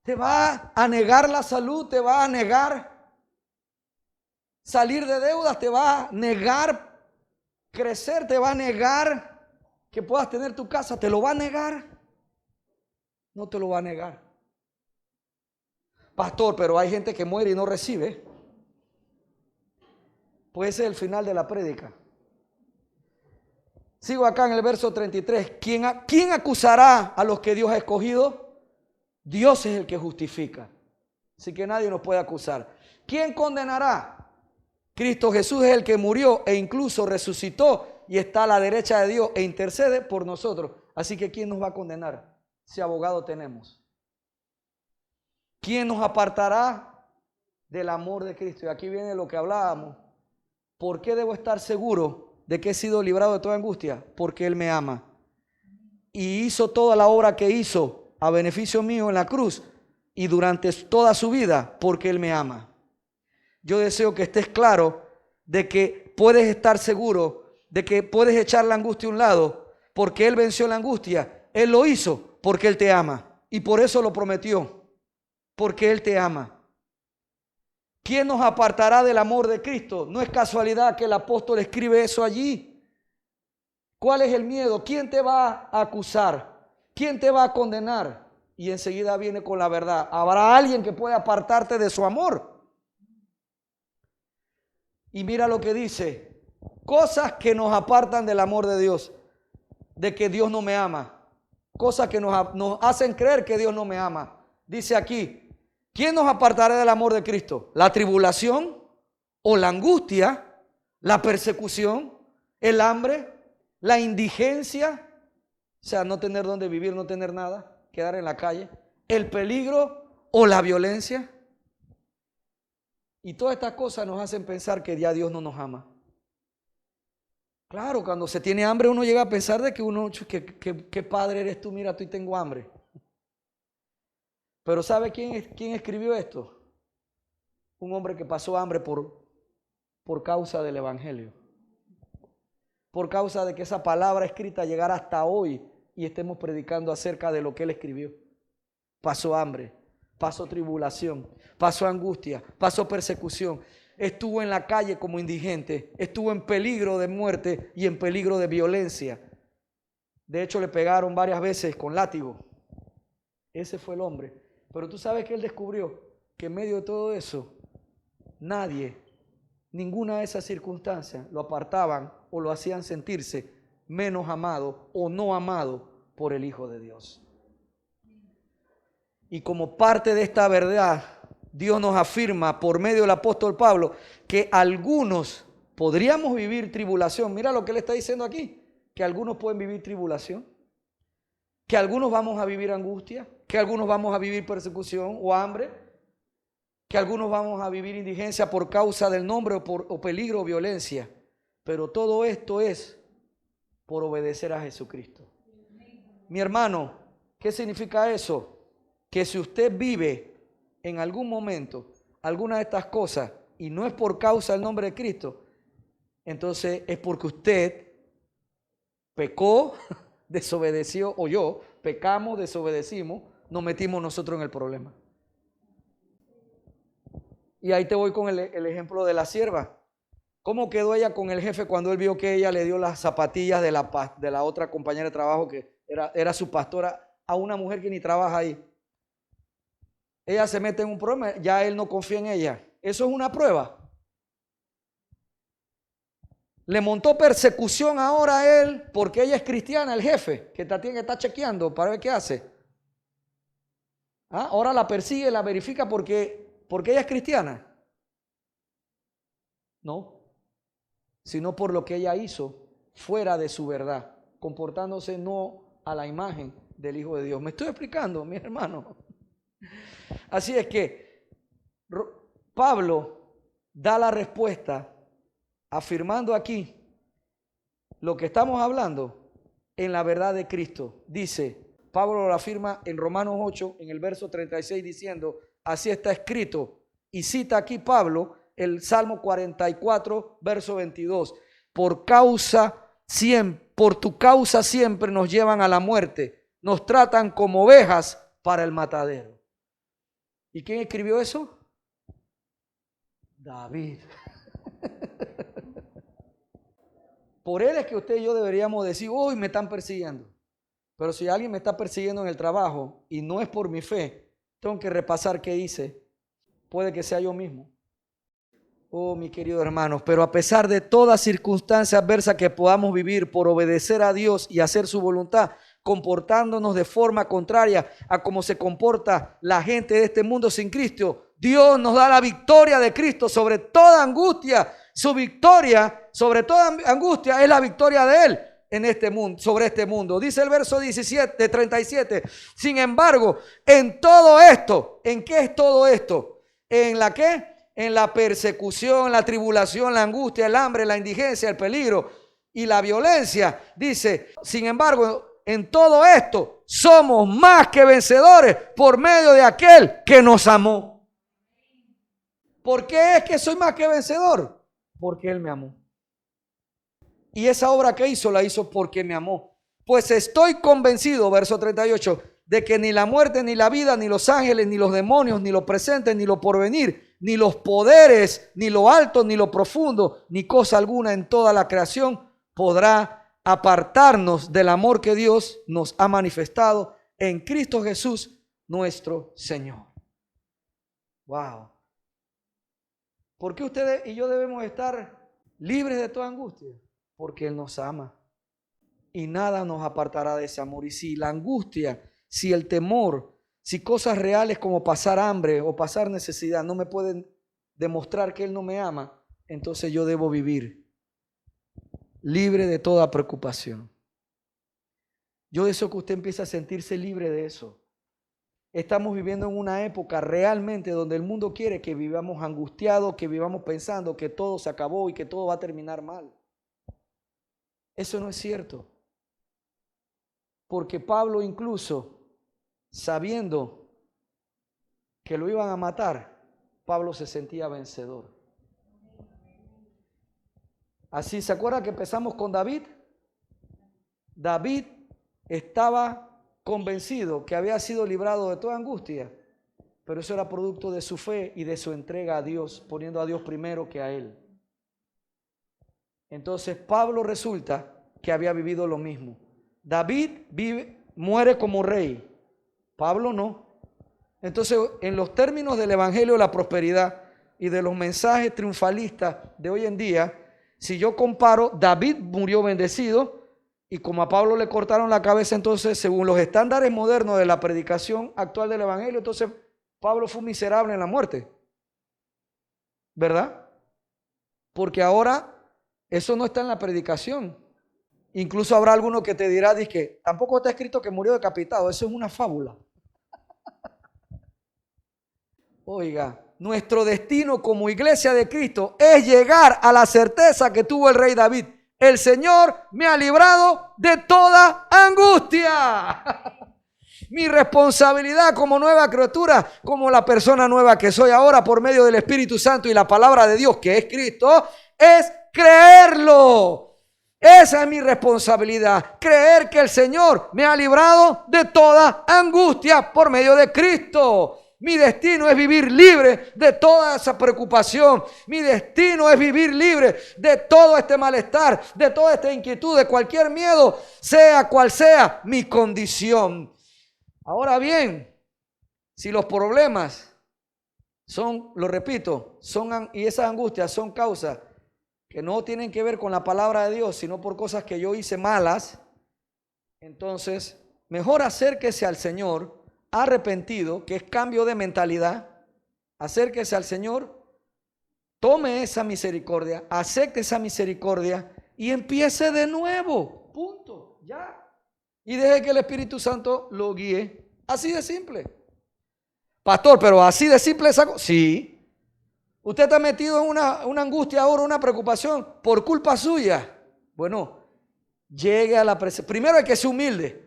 ¿Te va a negar la salud? ¿Te va a negar salir de deudas? ¿Te va a negar crecer? ¿Te va a negar que puedas tener tu casa? ¿Te lo va a negar? No te lo va a negar. Pastor, pero hay gente que muere y no recibe. Pues ese es el final de la prédica. Sigo acá en el verso 33. ¿Quién acusará a los que Dios ha escogido? Dios es el que justifica. Así que nadie nos puede acusar. ¿Quién condenará? Cristo Jesús es el que murió e incluso resucitó y está a la derecha de Dios e intercede por nosotros. Así que ¿quién nos va a condenar si abogado tenemos? ¿Quién nos apartará del amor de Cristo? Y aquí viene lo que hablábamos. ¿Por qué debo estar seguro de que he sido librado de toda angustia? Porque Él me ama. Y hizo toda la obra que hizo a beneficio mío en la cruz y durante toda su vida, porque Él me ama. Yo deseo que estés claro de que puedes estar seguro de que puedes echar la angustia a un lado, porque Él venció la angustia. Él lo hizo porque Él te ama y por eso lo prometió, porque Él te ama. ¿Quién nos apartará del amor de Cristo? No es casualidad que el apóstol escribe eso allí. ¿Cuál es el miedo? ¿Quién te va a acusar? ¿Quién te va a condenar? Y enseguida viene con la verdad. ¿Habrá alguien que pueda apartarte de su amor? Y mira lo que dice. Cosas que nos apartan del amor de Dios. De que Dios no me ama. Cosas que nos hacen creer que Dios no me ama. Dice aquí. ¿Quién nos apartará del amor de Cristo? ¿La tribulación o la angustia? ¿La persecución? ¿El hambre? ¿La indigencia? O sea, no tener dónde vivir, no tener nada, quedar en la calle. ¿El peligro o la violencia? Y todas estas cosas nos hacen pensar que ya Dios no nos ama. Claro, cuando se tiene hambre uno llega a pensar de que ¿qué padre eres tú? Mira, tú y tengo hambre. Pero ¿sabe quién escribió esto? Un hombre que pasó hambre por causa del Evangelio. Por causa de que esa palabra escrita llegara hasta hoy y estemos predicando acerca de lo que él escribió. Pasó hambre, pasó tribulación, pasó angustia, pasó persecución. Estuvo en la calle como indigente, estuvo en peligro de muerte y en peligro de violencia. De hecho, le pegaron varias veces con látigo. Ese fue el hombre. Pero tú sabes que él descubrió que en medio de todo eso, ninguna de esas circunstancias lo apartaban o lo hacían sentirse menos amado o no amado por el Hijo de Dios. Y como parte de esta verdad, Dios nos afirma por medio del apóstol Pablo que algunos podríamos vivir tribulación. Mira lo que él está diciendo aquí, que algunos pueden vivir tribulación, que algunos vamos a vivir angustia, que algunos vamos a vivir persecución o hambre, que algunos vamos a vivir indigencia por causa del nombre o peligro o violencia. Pero todo esto es por obedecer a Jesucristo. Mi hermano, ¿qué significa eso? Que si usted vive en algún momento alguna de estas cosas y no es por causa del nombre de Cristo, entonces es porque usted pecó, desobedeció, o yo, pecamos, desobedecimos, nos metimos nosotros en el problema. Y ahí te voy con el ejemplo de la sierva. ¿Cómo quedó ella con el jefe cuando él vio que ella le dio las zapatillas de la otra compañera de trabajo que era su pastora a una mujer que ni trabaja ahí? Ella se mete en un problema, ya él no confía en ella. Eso es una prueba. Le montó persecución ahora a él porque ella es cristiana, el jefe, que tiene que estar chequeando para ver qué hace. Ahora la persigue, la verifica porque ella es cristiana. No, sino por lo que ella hizo fuera de su verdad, comportándose no a la imagen del Hijo de Dios. ¿Me estoy explicando, mi hermano? Así es que Pablo da la respuesta afirmando aquí lo que estamos hablando en la verdad de Cristo. Dice, Pablo lo afirma en Romanos 8, en el verso 36, diciendo, así está escrito, y cita aquí Pablo el Salmo 44, verso 22, por tu causa siempre nos llevan a la muerte, nos tratan como ovejas para el matadero. ¿Y quién escribió eso? David. Por él es que usted y yo deberíamos decir, uy, me están persiguiendo. Pero si alguien me está persiguiendo en el trabajo y no es por mi fe, tengo que repasar qué hice. Puede que sea yo mismo. Oh, mi querido hermano, pero a pesar de toda circunstancia adversa que podamos vivir por obedecer a Dios y hacer su voluntad, comportándonos de forma contraria a cómo se comporta la gente de este mundo sin Cristo, Dios nos da la victoria de Cristo sobre toda angustia. Su victoria sobre toda angustia es la victoria de Él en este mundo, sobre este mundo. Dice el verso 37. Sin embargo, en todo esto, ¿en qué es todo esto? ¿En la qué? En la persecución, la tribulación, la angustia, el hambre, la indigencia, el peligro y la violencia. Dice, sin embargo, en todo esto somos más que vencedores por medio de aquel que nos amó. ¿Por qué es que soy más que vencedor? Porque Él me amó. Y esa obra que hizo, la hizo porque me amó. Pues estoy convencido, verso 38, de que ni la muerte, ni la vida, ni los ángeles, ni los demonios, ni lo presente, ni lo porvenir, ni los poderes, ni lo alto, ni lo profundo, ni cosa alguna en toda la creación podrá apartarnos del amor que Dios nos ha manifestado en Cristo Jesús, nuestro Señor. Wow. ¿Por qué ustedes y yo debemos estar libres de toda angustia? Porque Él nos ama y nada nos apartará de ese amor. Y si la angustia, si el temor, si cosas reales como pasar hambre o pasar necesidad no me pueden demostrar que Él no me ama, entonces yo debo vivir libre de toda preocupación. Yo deseo que usted empiece a sentirse libre de eso. Estamos viviendo en una época realmente donde el mundo quiere que vivamos angustiados, que vivamos pensando que todo se acabó y que todo va a terminar mal. Eso no es cierto. Porque Pablo, incluso sabiendo que lo iban a matar, Pablo se sentía vencedor. Así, ¿se acuerdan que empezamos con David? David estaba convencido que había sido librado de toda angustia, pero eso era producto de su fe y de su entrega a Dios, poniendo a Dios primero que a él. Entonces Pablo resulta que había vivido lo mismo. David muere como rey, Pablo no. Entonces, en los términos del evangelio de la prosperidad y de los mensajes triunfalistas de hoy en día, si yo comparo, David murió bendecido y como a Pablo le cortaron la cabeza, entonces según los estándares modernos de la predicación actual del evangelio, entonces Pablo fue miserable en la muerte, ¿verdad? Porque ahora eso no está en la predicación. Incluso habrá alguno que te dirá, dice, tampoco está escrito que murió decapitado, eso es una fábula. Oiga, nuestro destino como iglesia de Cristo es llegar a la certeza que tuvo el rey David. El Señor me ha librado de toda angustia. Mi responsabilidad como nueva criatura, como la persona nueva que soy ahora por medio del Espíritu Santo y la palabra de Dios que es Cristo, es creerlo. Esa es mi responsabilidad, creer que el Señor me ha librado de toda angustia por medio de Cristo. Mi destino es vivir libre de toda esa preocupación. Mi destino es vivir libre de todo este malestar, de toda esta inquietud, de cualquier miedo, sea cual sea mi condición. Ahora bien, si los problemas son, lo repito, y esas angustias son causas que no tienen que ver con la palabra de Dios, sino por cosas que yo hice malas, entonces mejor acérquese al Señor arrepentido, que es cambio de mentalidad. Acérquese al Señor, tome esa misericordia, acepte esa misericordia y empiece de nuevo. Punto, ya. Y deje que el Espíritu Santo lo guíe. Así de simple. Pastor, pero así de simple esa cosa. Sí. Usted está metido en una angustia ahora, una preocupación por culpa suya. Bueno, llegue a la presencia. Primero hay que ser humilde.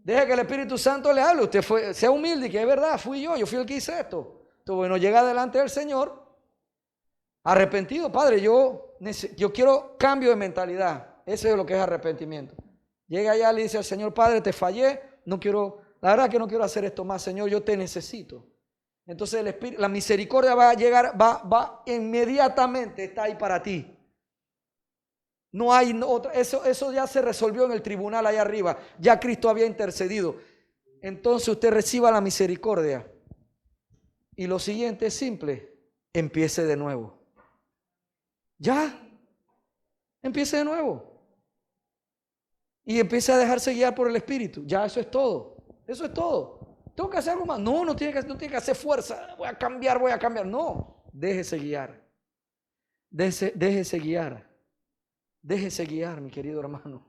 Deje que el Espíritu Santo le hable. Usted sea humilde y que es verdad, fui yo fui el que hice esto. Entonces, bueno, llega delante del Señor arrepentido. Padre, yo quiero cambio de mentalidad. Eso es lo que es arrepentimiento. Llega allá y le dice al Señor, Padre, te fallé, la verdad que no quiero hacer esto más, Señor, yo te necesito. Entonces la misericordia va a llegar, va inmediatamente, está ahí para ti. No hay otra, eso ya se resolvió en el tribunal allá arriba, ya Cristo había intercedido. Entonces usted reciba la misericordia. Y lo siguiente es simple, empiece de nuevo. Ya, empiece de nuevo. Y empiece a dejarse guiar por el Espíritu. Ya, eso es todo. Eso es todo. ¿Tengo que hacer algo más? No tiene que hacer fuerza. Voy a cambiar. No, déjese guiar. Déjese guiar. Déjese guiar, mi querido hermano.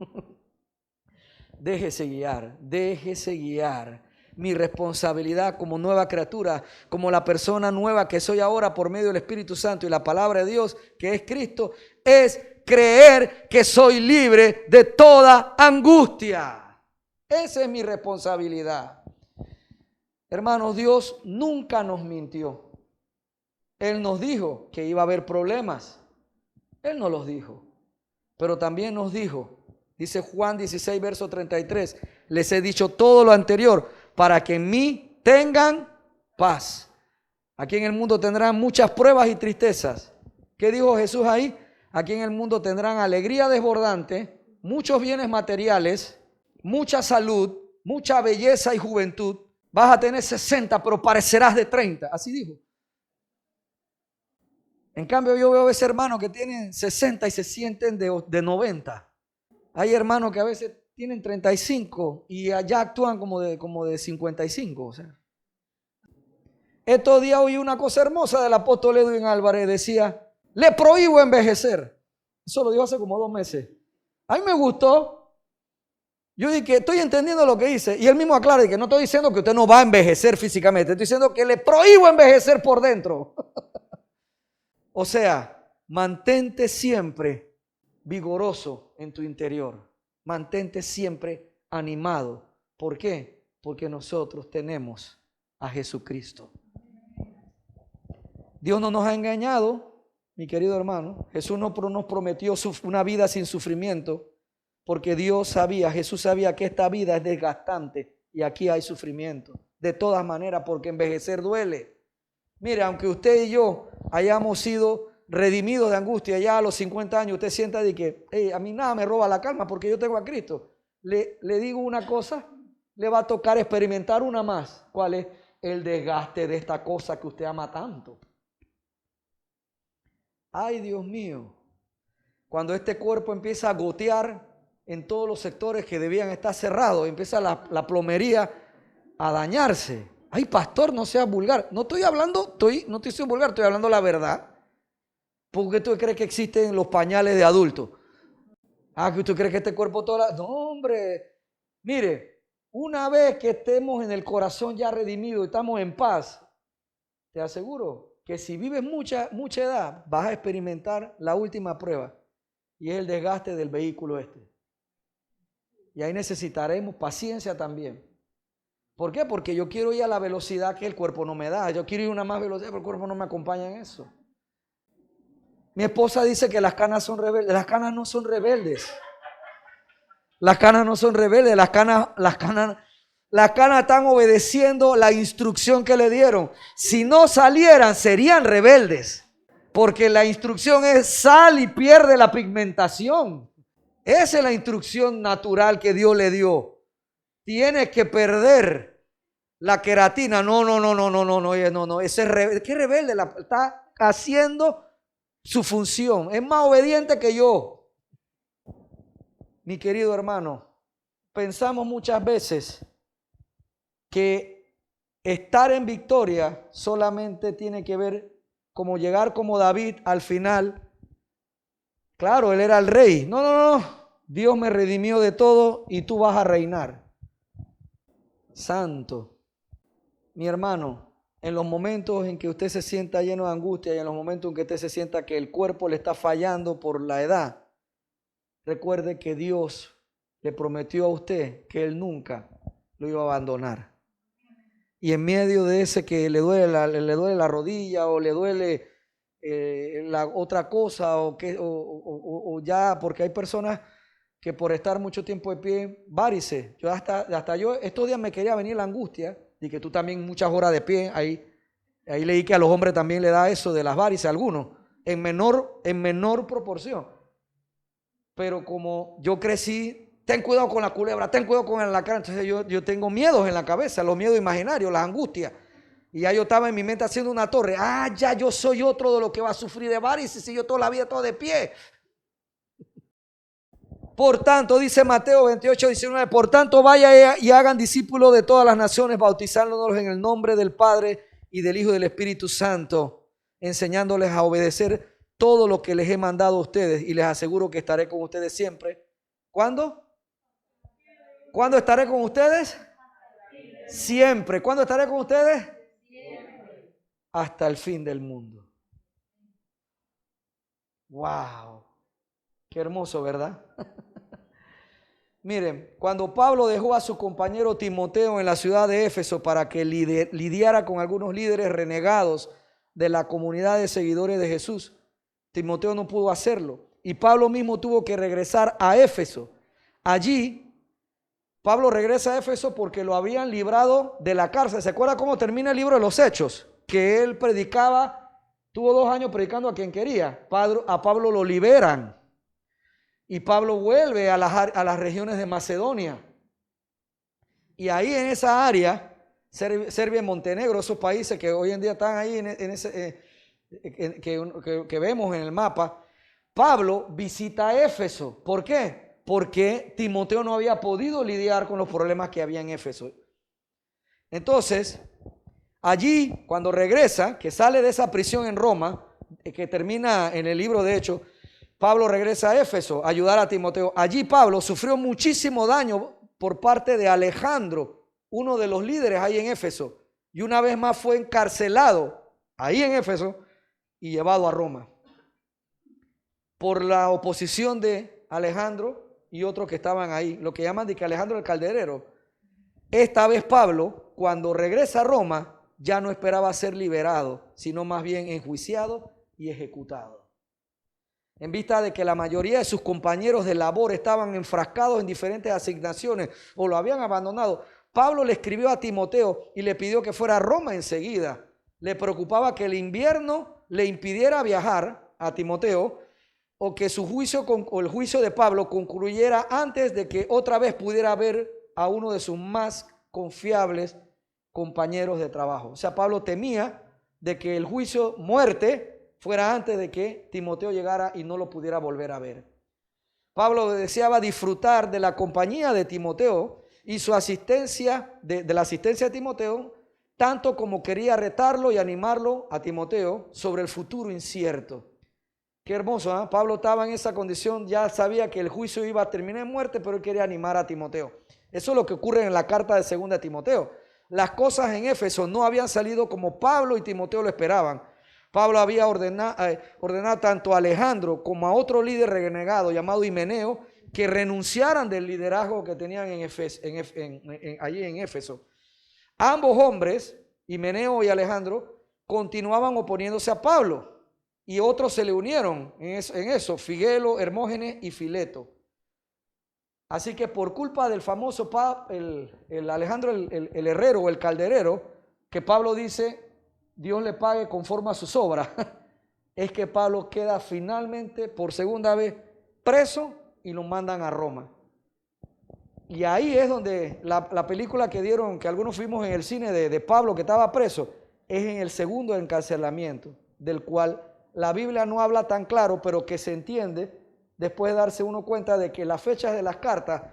Déjese guiar. Mi responsabilidad como nueva criatura, como la persona nueva que soy ahora por medio del Espíritu Santo y la palabra de Dios que es Cristo, es creer que soy libre de toda angustia. Esa es mi responsabilidad. Hermanos, Dios nunca nos mintió. Él nos dijo que iba a haber problemas. Él nos los dijo. Pero también nos dijo, dice Juan 16, verso 33, les he dicho todo lo anterior para que en mí tengan paz. Aquí en el mundo tendrán muchas pruebas y tristezas. ¿Qué dijo Jesús ahí? Aquí en el mundo tendrán alegría desbordante, muchos bienes materiales, mucha salud, mucha belleza y juventud. Vas a tener 60, pero parecerás de 30. Así dijo. En cambio, yo veo a ese hermano que tienen 60 y se sienten de 90. Hay hermanos que a veces tienen 35 y allá actúan como de 55. O sea. Estos días oí una cosa hermosa del apóstol Edwin Álvarez. Decía, le prohíbo envejecer. Eso lo dijo hace como 2 meses. A mí me gustó. Yo dije, estoy entendiendo lo que dice. Y él mismo aclara que no estoy diciendo que usted no va a envejecer físicamente. Estoy diciendo que le prohíbo envejecer por dentro. O sea, mantente siempre vigoroso en tu interior. Mantente siempre animado. ¿Por qué? Porque nosotros tenemos a Jesucristo. Dios no nos ha engañado, mi querido hermano. Jesús no nos prometió una vida sin sufrimiento. Porque Jesús sabía que esta vida es desgastante y aquí hay sufrimiento. De todas maneras, porque envejecer duele. Mire, aunque usted y yo hayamos sido redimidos de angustia ya a los 50 años, usted sienta de que a mí nada me roba la calma porque yo tengo a Cristo. Le digo una cosa, le va a tocar experimentar una más. ¿Cuál es? El desgaste de esta cosa que usted ama tanto. Ay, Dios mío. Cuando este cuerpo empieza a gotear en todos los sectores que debían estar cerrados, empieza la plomería a dañarse. Ay, pastor, no sea vulgar. No estoy siendo vulgar, estoy hablando la verdad. ¿Por qué tú crees que existen los pañales de adultos? Que usted cree que este cuerpo No, hombre. Mire, una vez que estemos en el corazón ya redimido y estamos en paz, te aseguro que si vives mucha edad, vas a experimentar la última prueba, y es el desgaste del vehículo este. Y ahí necesitaremos paciencia también. ¿Por qué? Porque yo quiero ir a la velocidad que el cuerpo no me da. Yo quiero ir a una más velocidad, pero el cuerpo no me acompaña en eso. Mi esposa dice que las canas son rebeldes. Las canas no son rebeldes. Las canas no son rebeldes. Las canas están obedeciendo la instrucción que le dieron. Si no salieran, serían rebeldes. Porque la instrucción es sal y pierde la pigmentación. Esa es la instrucción natural que Dios le dio. Tienes que perder la queratina. No. Ese es rebelde. ¿Qué rebelde? Está haciendo su función. Es más obediente que yo. Mi querido hermano, pensamos muchas veces que estar en victoria solamente tiene que ver como llegar como David al final. Claro, él era el rey. No. Dios me redimió de todo y tú vas a reinar. Santo. Mi hermano, en los momentos en que usted se sienta lleno de angustia y en los momentos en que usted se sienta que el cuerpo le está fallando por la edad, recuerde que Dios le prometió a usted que Él nunca lo iba a abandonar. Y en medio de ese que le duele la rodilla o le duele la otra cosa o ya, porque hay personas que por estar mucho tiempo de pie, varices. Yo hasta yo estos días me quería venir la angustia y que tú también muchas horas de pie, ahí leí que a los hombres también le da eso de las varices, a algunos, en menor proporción. Pero como yo crecí, ten cuidado con la culebra, ten cuidado con el alacrán, entonces yo tengo miedos en la cabeza, los miedos imaginarios, las angustias. Y ya yo estaba en mi mente haciendo una torre. Ya yo soy otro de los que va a sufrir de varices y yo toda la vida todo de pie. Por tanto, dice Mateo 28:19, por tanto vaya y hagan discípulos de todas las naciones, bautizándolos en el nombre del Padre y del Hijo y del Espíritu Santo, enseñándoles a obedecer todo lo que les he mandado a ustedes y les aseguro que estaré con ustedes siempre. ¿Cuándo? ¿Cuándo estaré con ustedes? Siempre. ¿Cuándo estaré con ustedes? Siempre. Hasta el fin del mundo. Wow. Qué hermoso, ¿verdad? Miren, cuando Pablo dejó a su compañero Timoteo en la ciudad de Éfeso para que lidiara con algunos líderes renegados de la comunidad de seguidores de Jesús, Timoteo no pudo hacerlo. Y Pablo mismo tuvo que regresar a Éfeso. Allí, Pablo regresa a Éfeso porque lo habían librado de la cárcel. ¿Se acuerda cómo termina el libro de los Hechos? Que él predicaba, tuvo 2 años predicando a quien quería. A Pablo lo liberan. Y Pablo vuelve a las regiones de Macedonia. Y ahí en esa área, Serbia y Montenegro, esos países que hoy en día están ahí que vemos en el mapa, Pablo visita Éfeso. ¿Por qué? Porque Timoteo no había podido lidiar con los problemas que había en Éfeso. Entonces, allí, cuando regresa, que sale de esa prisión en Roma, que termina en el libro de Hechos, Pablo regresa a Éfeso a ayudar a Timoteo. Allí Pablo sufrió muchísimo daño por parte de Alejandro, uno de los líderes ahí en Éfeso. Y una vez más fue encarcelado ahí en Éfeso y llevado a Roma. Por la oposición de Alejandro y otros que estaban ahí, lo que llaman de que Alejandro el Calderero. Esta vez Pablo, cuando regresa a Roma, ya no esperaba ser liberado, sino más bien enjuiciado y ejecutado. En vista de que la mayoría de sus compañeros de labor estaban enfrascados en diferentes asignaciones o lo habían abandonado, Pablo le escribió a Timoteo y le pidió que fuera a Roma enseguida. Le preocupaba que el invierno le impidiera viajar a Timoteo o que su juicio o el juicio de Pablo concluyera antes de que otra vez pudiera ver a uno de sus más confiables compañeros de trabajo. O sea, Pablo temía de que el juicio, muerte, fuera antes de que Timoteo llegara y no lo pudiera volver a ver. Pablo deseaba disfrutar de la compañía de Timoteo y su asistencia, de la asistencia de Timoteo, tanto como quería retarlo y animarlo a Timoteo sobre el futuro incierto. Qué hermoso, ¿eh? Pablo estaba en esa condición, ya sabía que el juicio iba a terminar en muerte, pero él quería animar a Timoteo. Eso es lo que ocurre en la carta de 2 Timoteo. las cosas en Éfeso no habían salido como Pablo y Timoteo lo esperaban. Pablo había ordenado tanto a Alejandro como a otro líder renegado llamado Himeneo que renunciaran del liderazgo que tenían allí en Éfeso. Ambos hombres, Himeneo y Alejandro, continuaban oponiéndose a Pablo y otros se le unieron en eso, Figelo, Hermógenes y Fileto. Así que por culpa del famoso el Alejandro el herrero o el calderero, que Pablo dice, Dios le pague conforme a sus obras, es que Pablo queda finalmente por segunda vez preso y lo mandan a Roma. Y ahí es donde la película que dieron, que algunos fuimos en el cine de Pablo que estaba preso, es en el segundo encarcelamiento, del cual la Biblia no habla tan claro, pero que se entiende después de darse uno cuenta de que las fechas de las cartas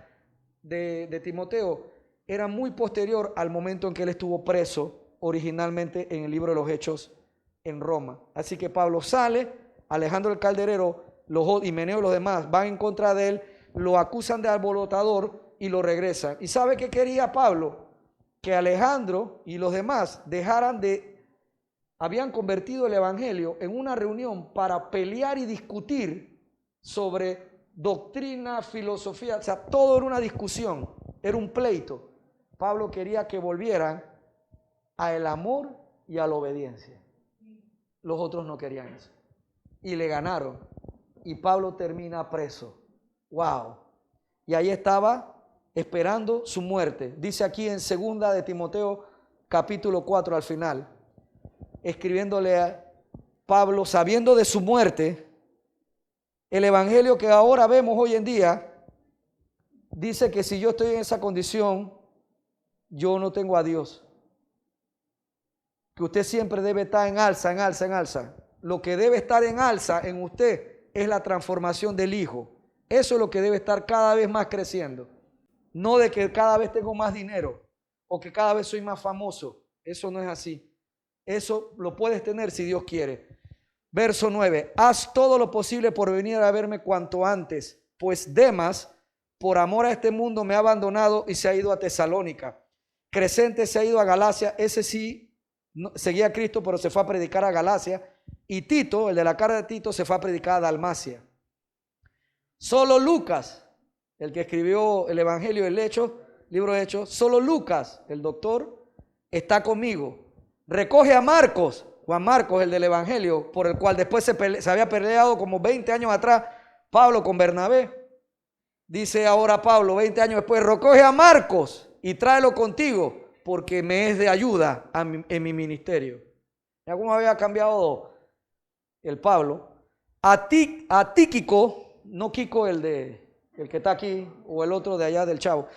de Timoteo eran muy posterior al momento en que él estuvo preso originalmente en el libro de los Hechos en Roma. Así que Pablo sale, Alejandro el calderero, Himeneo y los demás van en contra de él, lo acusan de alborotador y lo regresan. ¿Y sabe qué quería Pablo? Que Alejandro y los demás habían convertido el evangelio en una reunión para pelear y discutir sobre doctrina, filosofía, o sea, todo era una discusión, era un pleito. Pablo quería que volvieran al amor y a la obediencia. Los otros no querían eso. Y le ganaron. Y Pablo termina preso. ¡Wow! Y ahí estaba esperando su muerte. Dice aquí en 2 de Timoteo, capítulo 4, al final, escribiéndole a Pablo, sabiendo de su muerte, el evangelio que ahora vemos hoy en día, dice que si yo estoy en esa condición, yo no tengo a Dios. Que usted siempre debe estar en alza, en alza, en alza. Lo que debe estar en alza en usted es la transformación del Hijo. Eso es lo que debe estar cada vez más creciendo. No de que cada vez tengo más dinero o que cada vez soy más famoso. Eso no es así. Eso lo puedes tener si Dios quiere. Verso 9. Haz todo lo posible por venir a verme cuanto antes, pues Demas, por amor a este mundo, me ha abandonado y se ha ido a Tesalónica. Crescente se ha ido a Galacia. Ese sí seguía a Cristo, pero se fue a predicar a Galacia. Y Tito, el de la cara de Tito, se fue a predicar a Dalmacia. Solo Lucas, el que escribió el Evangelio del libro de Hechos, solo Lucas, el doctor, está conmigo. Recoge a Marcos, Juan Marcos, el del Evangelio, por el cual después se había peleado como 20 años atrás Pablo con Bernabé. Dice ahora Pablo, 20 años después, recoge a Marcos y tráelo contigo, porque me es de ayuda en mi ministerio. ¿Ya cómo había cambiado el Pablo? A Tíquico, no Kiko el que está aquí, o el otro de allá del Chavo.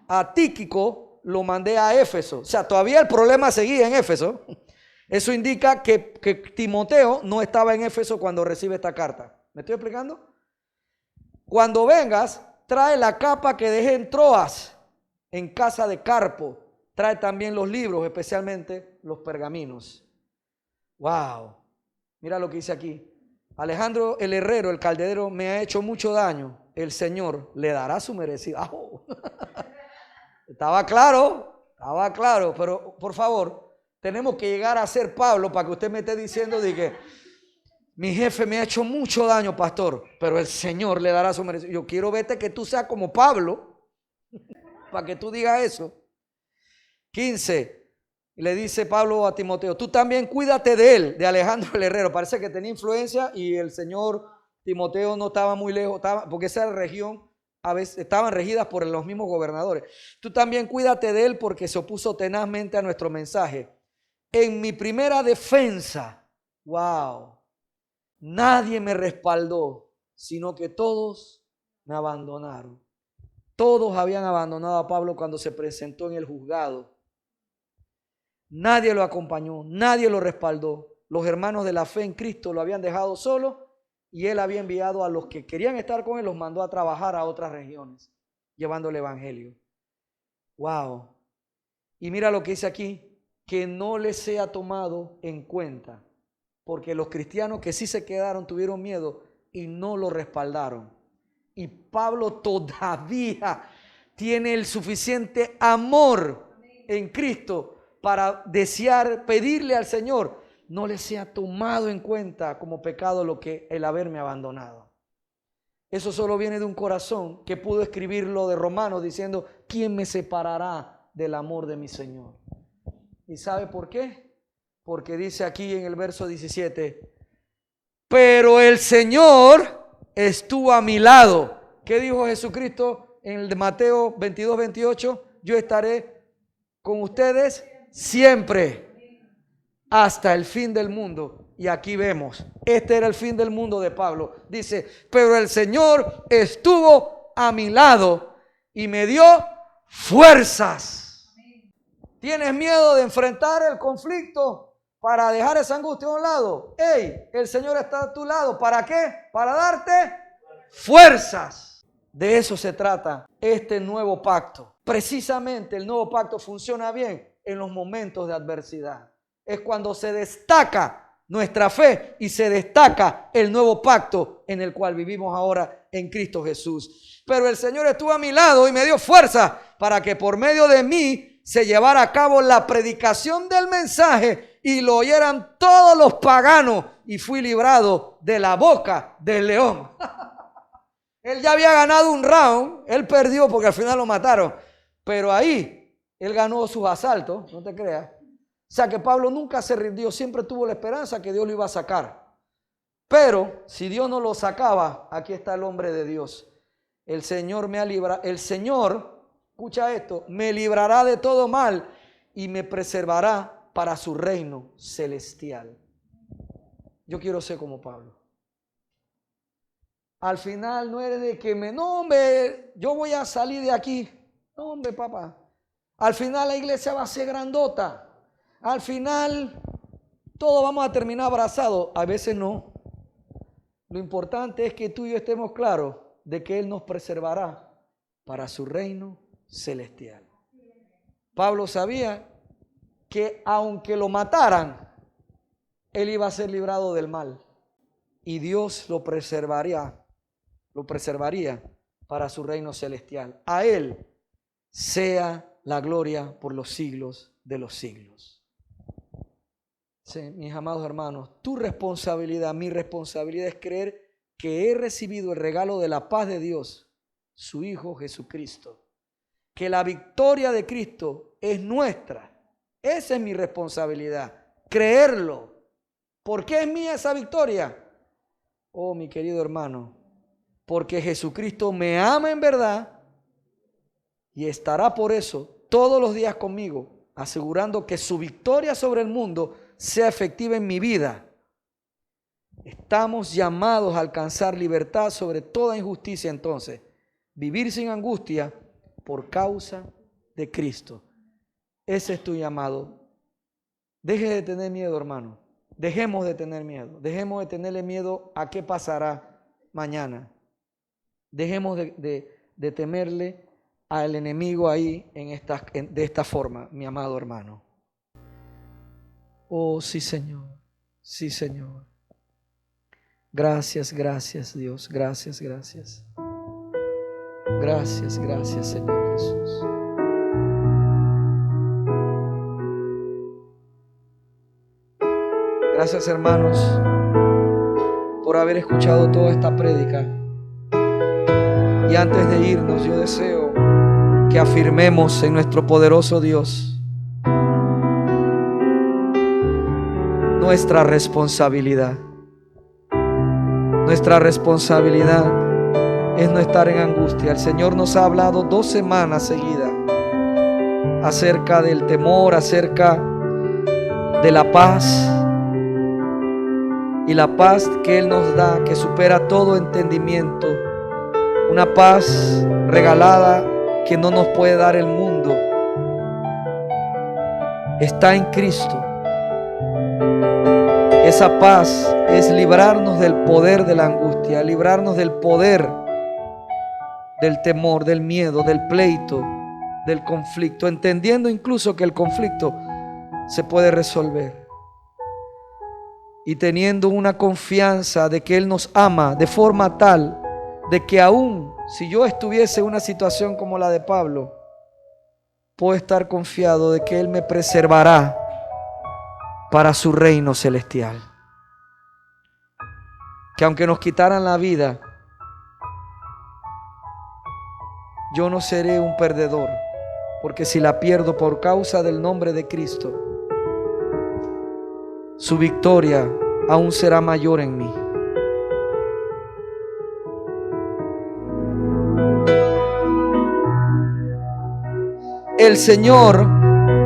A Tíquico lo mandé a Éfeso. O sea, todavía el problema seguía en Éfeso. Eso indica que Timoteo no estaba en Éfeso cuando recibe esta carta. ¿Me estoy explicando? Cuando vengas, trae la capa que dejé en Troas, en casa de Carpo. Trae también los libros, especialmente los pergaminos. ¡Wow! Mira lo que dice aquí. Alejandro el herrero, el calderero, me ha hecho mucho daño. El Señor le dará su merecido. ¡Oh! Estaba claro, pero por favor, tenemos que llegar a ser Pablo para que usted me esté diciendo de que mi jefe me ha hecho mucho daño, pastor, pero el Señor le dará su merecido. Yo quiero verte que tú seas como Pablo para que tú digas eso. 15. Le dice Pablo a Timoteo, tú también cuídate de él, de Alejandro el herrero. Parece que tenía influencia y el señor Timoteo no estaba muy lejos, porque esa región a veces estaban regidas por los mismos gobernadores. Tú también cuídate de él porque se opuso tenazmente a nuestro mensaje. En mi primera defensa, wow, nadie me respaldó, sino que todos me abandonaron. Todos habían abandonado a Pablo cuando se presentó en el juzgado. Nadie lo acompañó, nadie lo respaldó. Los hermanos de la fe en Cristo lo habían dejado solo y él había enviado a los que querían estar con él, los mandó a trabajar a otras regiones, llevando el evangelio. Wow. Y mira lo que dice aquí, que no les sea tomado en cuenta, porque los cristianos que sí se quedaron tuvieron miedo y no lo respaldaron. Y Pablo todavía tiene el suficiente amor en Cristo para desear, pedirle al Señor, no le sea tomado en cuenta como pecado lo que el haberme abandonado. Eso solo viene de un corazón que pudo escribirlo de Romanos diciendo, ¿quién me separará del amor de mi Señor? ¿Y sabe por qué? Porque dice aquí en el verso 17, pero el Señor estuvo a mi lado. ¿Qué dijo Jesucristo en el de Mateo 22, 28? Yo estaré con ustedes siempre hasta el fin del mundo. Y aquí vemos, este era el fin del mundo de Pablo. Dice, pero el Señor estuvo a mi lado y me dio fuerzas. ¿Tienes miedo de enfrentar el conflicto para dejar esa angustia a un lado? ¡Ey! El Señor está a tu lado. ¿Para qué? Para darte fuerzas. De eso se trata este nuevo pacto. Precisamente el nuevo pacto funciona bien en los momentos de adversidad. Es cuando se destaca nuestra fe y se destaca el nuevo pacto en el cual vivimos ahora en Cristo Jesús. Pero el Señor estuvo a mi lado y me dio fuerza para que por medio de mí se llevara a cabo la predicación del mensaje y lo oyeran todos los paganos, y fui librado de la boca del león. Él ya había ganado un round, él perdió porque al final lo mataron, pero ahí él ganó sus asaltos, no te creas. O sea que Pablo nunca se rindió, siempre tuvo la esperanza que Dios lo iba a sacar. Pero si Dios no lo sacaba, aquí está el hombre de Dios. El Señor me ha librado, el Señor, escucha esto, me librará de todo mal y me preservará para su reino celestial. Yo quiero ser como Pablo. Al final no eres de que no, hombre, yo voy a salir de aquí. No, hombre, papá. Al final la iglesia va a ser grandota. Al final, todos vamos a terminar abrazados. A veces no. Lo importante es que tú y yo estemos claros de que Él nos preservará para su reino celestial. Pablo sabía que aunque lo mataran, él iba a ser librado del mal. Y Dios lo preservaría para su reino celestial. A Él sea la gloria por los siglos de los siglos. Sí, mis amados hermanos, tu responsabilidad, mi responsabilidad es creer que he recibido el regalo de la paz de Dios, su Hijo Jesucristo. Que la victoria de Cristo es nuestra. Esa es mi responsabilidad, creerlo. ¿Por qué es mía esa victoria? Oh, mi querido hermano, porque Jesucristo me ama en verdad y estará por eso todos los días conmigo, asegurando que su victoria sobre el mundo sea efectiva en mi vida. Estamos llamados a alcanzar libertad sobre toda injusticia entonces, vivir sin angustia por causa de Cristo. Ese es tu llamado. Deje de tener miedo, hermano. Dejemos de tener miedo. Dejemos de tenerle miedo a qué pasará mañana. Dejemos de temerle al enemigo ahí de esta forma, mi amado hermano. Oh, sí, Señor. Sí, Señor. Gracias, gracias, Dios. Gracias, gracias. Gracias, gracias, Señor Jesús. Gracias, hermanos, por haber escuchado toda esta prédica. Y antes de irnos, yo deseo que afirmemos en nuestro poderoso Dios nuestra responsabilidad. Nuestra responsabilidad es no estar en angustia. El Señor nos ha hablado 2 semanas seguidas acerca del temor, acerca de la paz. Y la paz que Él nos da, que supera todo entendimiento. Una paz regalada que no nos puede dar el mundo. Está en Cristo. Esa paz es librarnos del poder de la angustia, librarnos del poder del temor, del miedo, del pleito, del conflicto, entendiendo incluso que el conflicto se puede resolver. Y teniendo una confianza de que Él nos ama de forma tal de que aún si yo estuviese en una situación como la de Pablo, puedo estar confiado de que Él me preservará para su reino celestial. Que aunque nos quitaran la vida, yo no seré un perdedor, porque si la pierdo por causa del nombre de Cristo, su victoria aún será mayor en mí. El Señor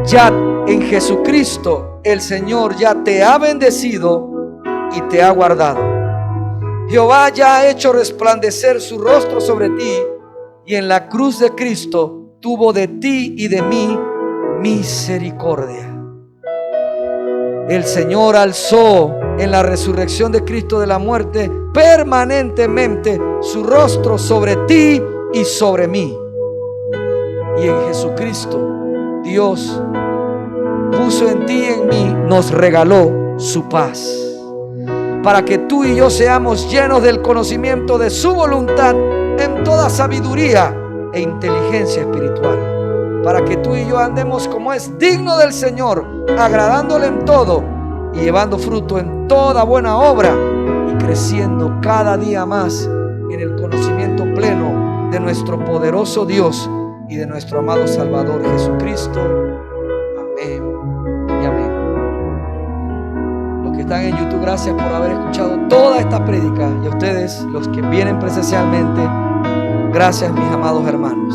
ya en Jesucristo, el Señor ya te ha bendecido y te ha guardado. Jehová ya ha hecho resplandecer su rostro sobre ti, y en la cruz de Cristo tuvo de ti y de mí misericordia. El Señor alzó en la resurrección de Cristo de la muerte permanentemente su rostro sobre ti y sobre mí. Y en Jesucristo Dios puso en ti y en mí, nos regaló su paz, para que tú y yo seamos llenos del conocimiento de su voluntad en toda sabiduría e inteligencia espiritual, para que tú y yo andemos como es digno del Señor, agradándole en todo y llevando fruto en toda buena obra y creciendo cada día más en el conocimiento pleno de nuestro poderoso Dios y de nuestro amado Salvador Jesucristo. Amén y amén. Los que están en YouTube, gracias por haber escuchado toda esta prédica, y a ustedes, los que vienen presencialmente, gracias, mis amados hermanos.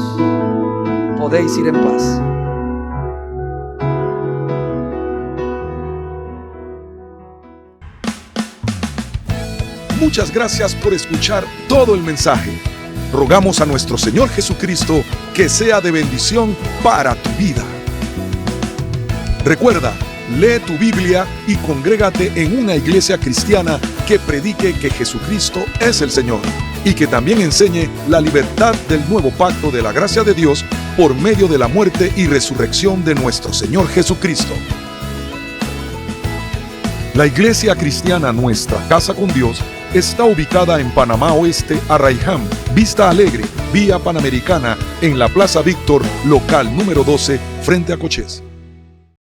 Podéis ir en paz. Muchas gracias por escuchar todo el mensaje. Rogamos a nuestro Señor Jesucristo que sea de bendición para tu vida. Recuerda, lee tu Biblia y congrégate en una iglesia cristiana que predique que Jesucristo es el Señor y que también enseñe la libertad del nuevo pacto de la gracia de Dios por medio de la muerte y resurrección de nuestro Señor Jesucristo. La iglesia cristiana Nuestra Casa con Dios está ubicada en Panamá Oeste, Arraiján, Vista Alegre, Vía Panamericana, en la Plaza Víctor, local número 12, frente a Cochés.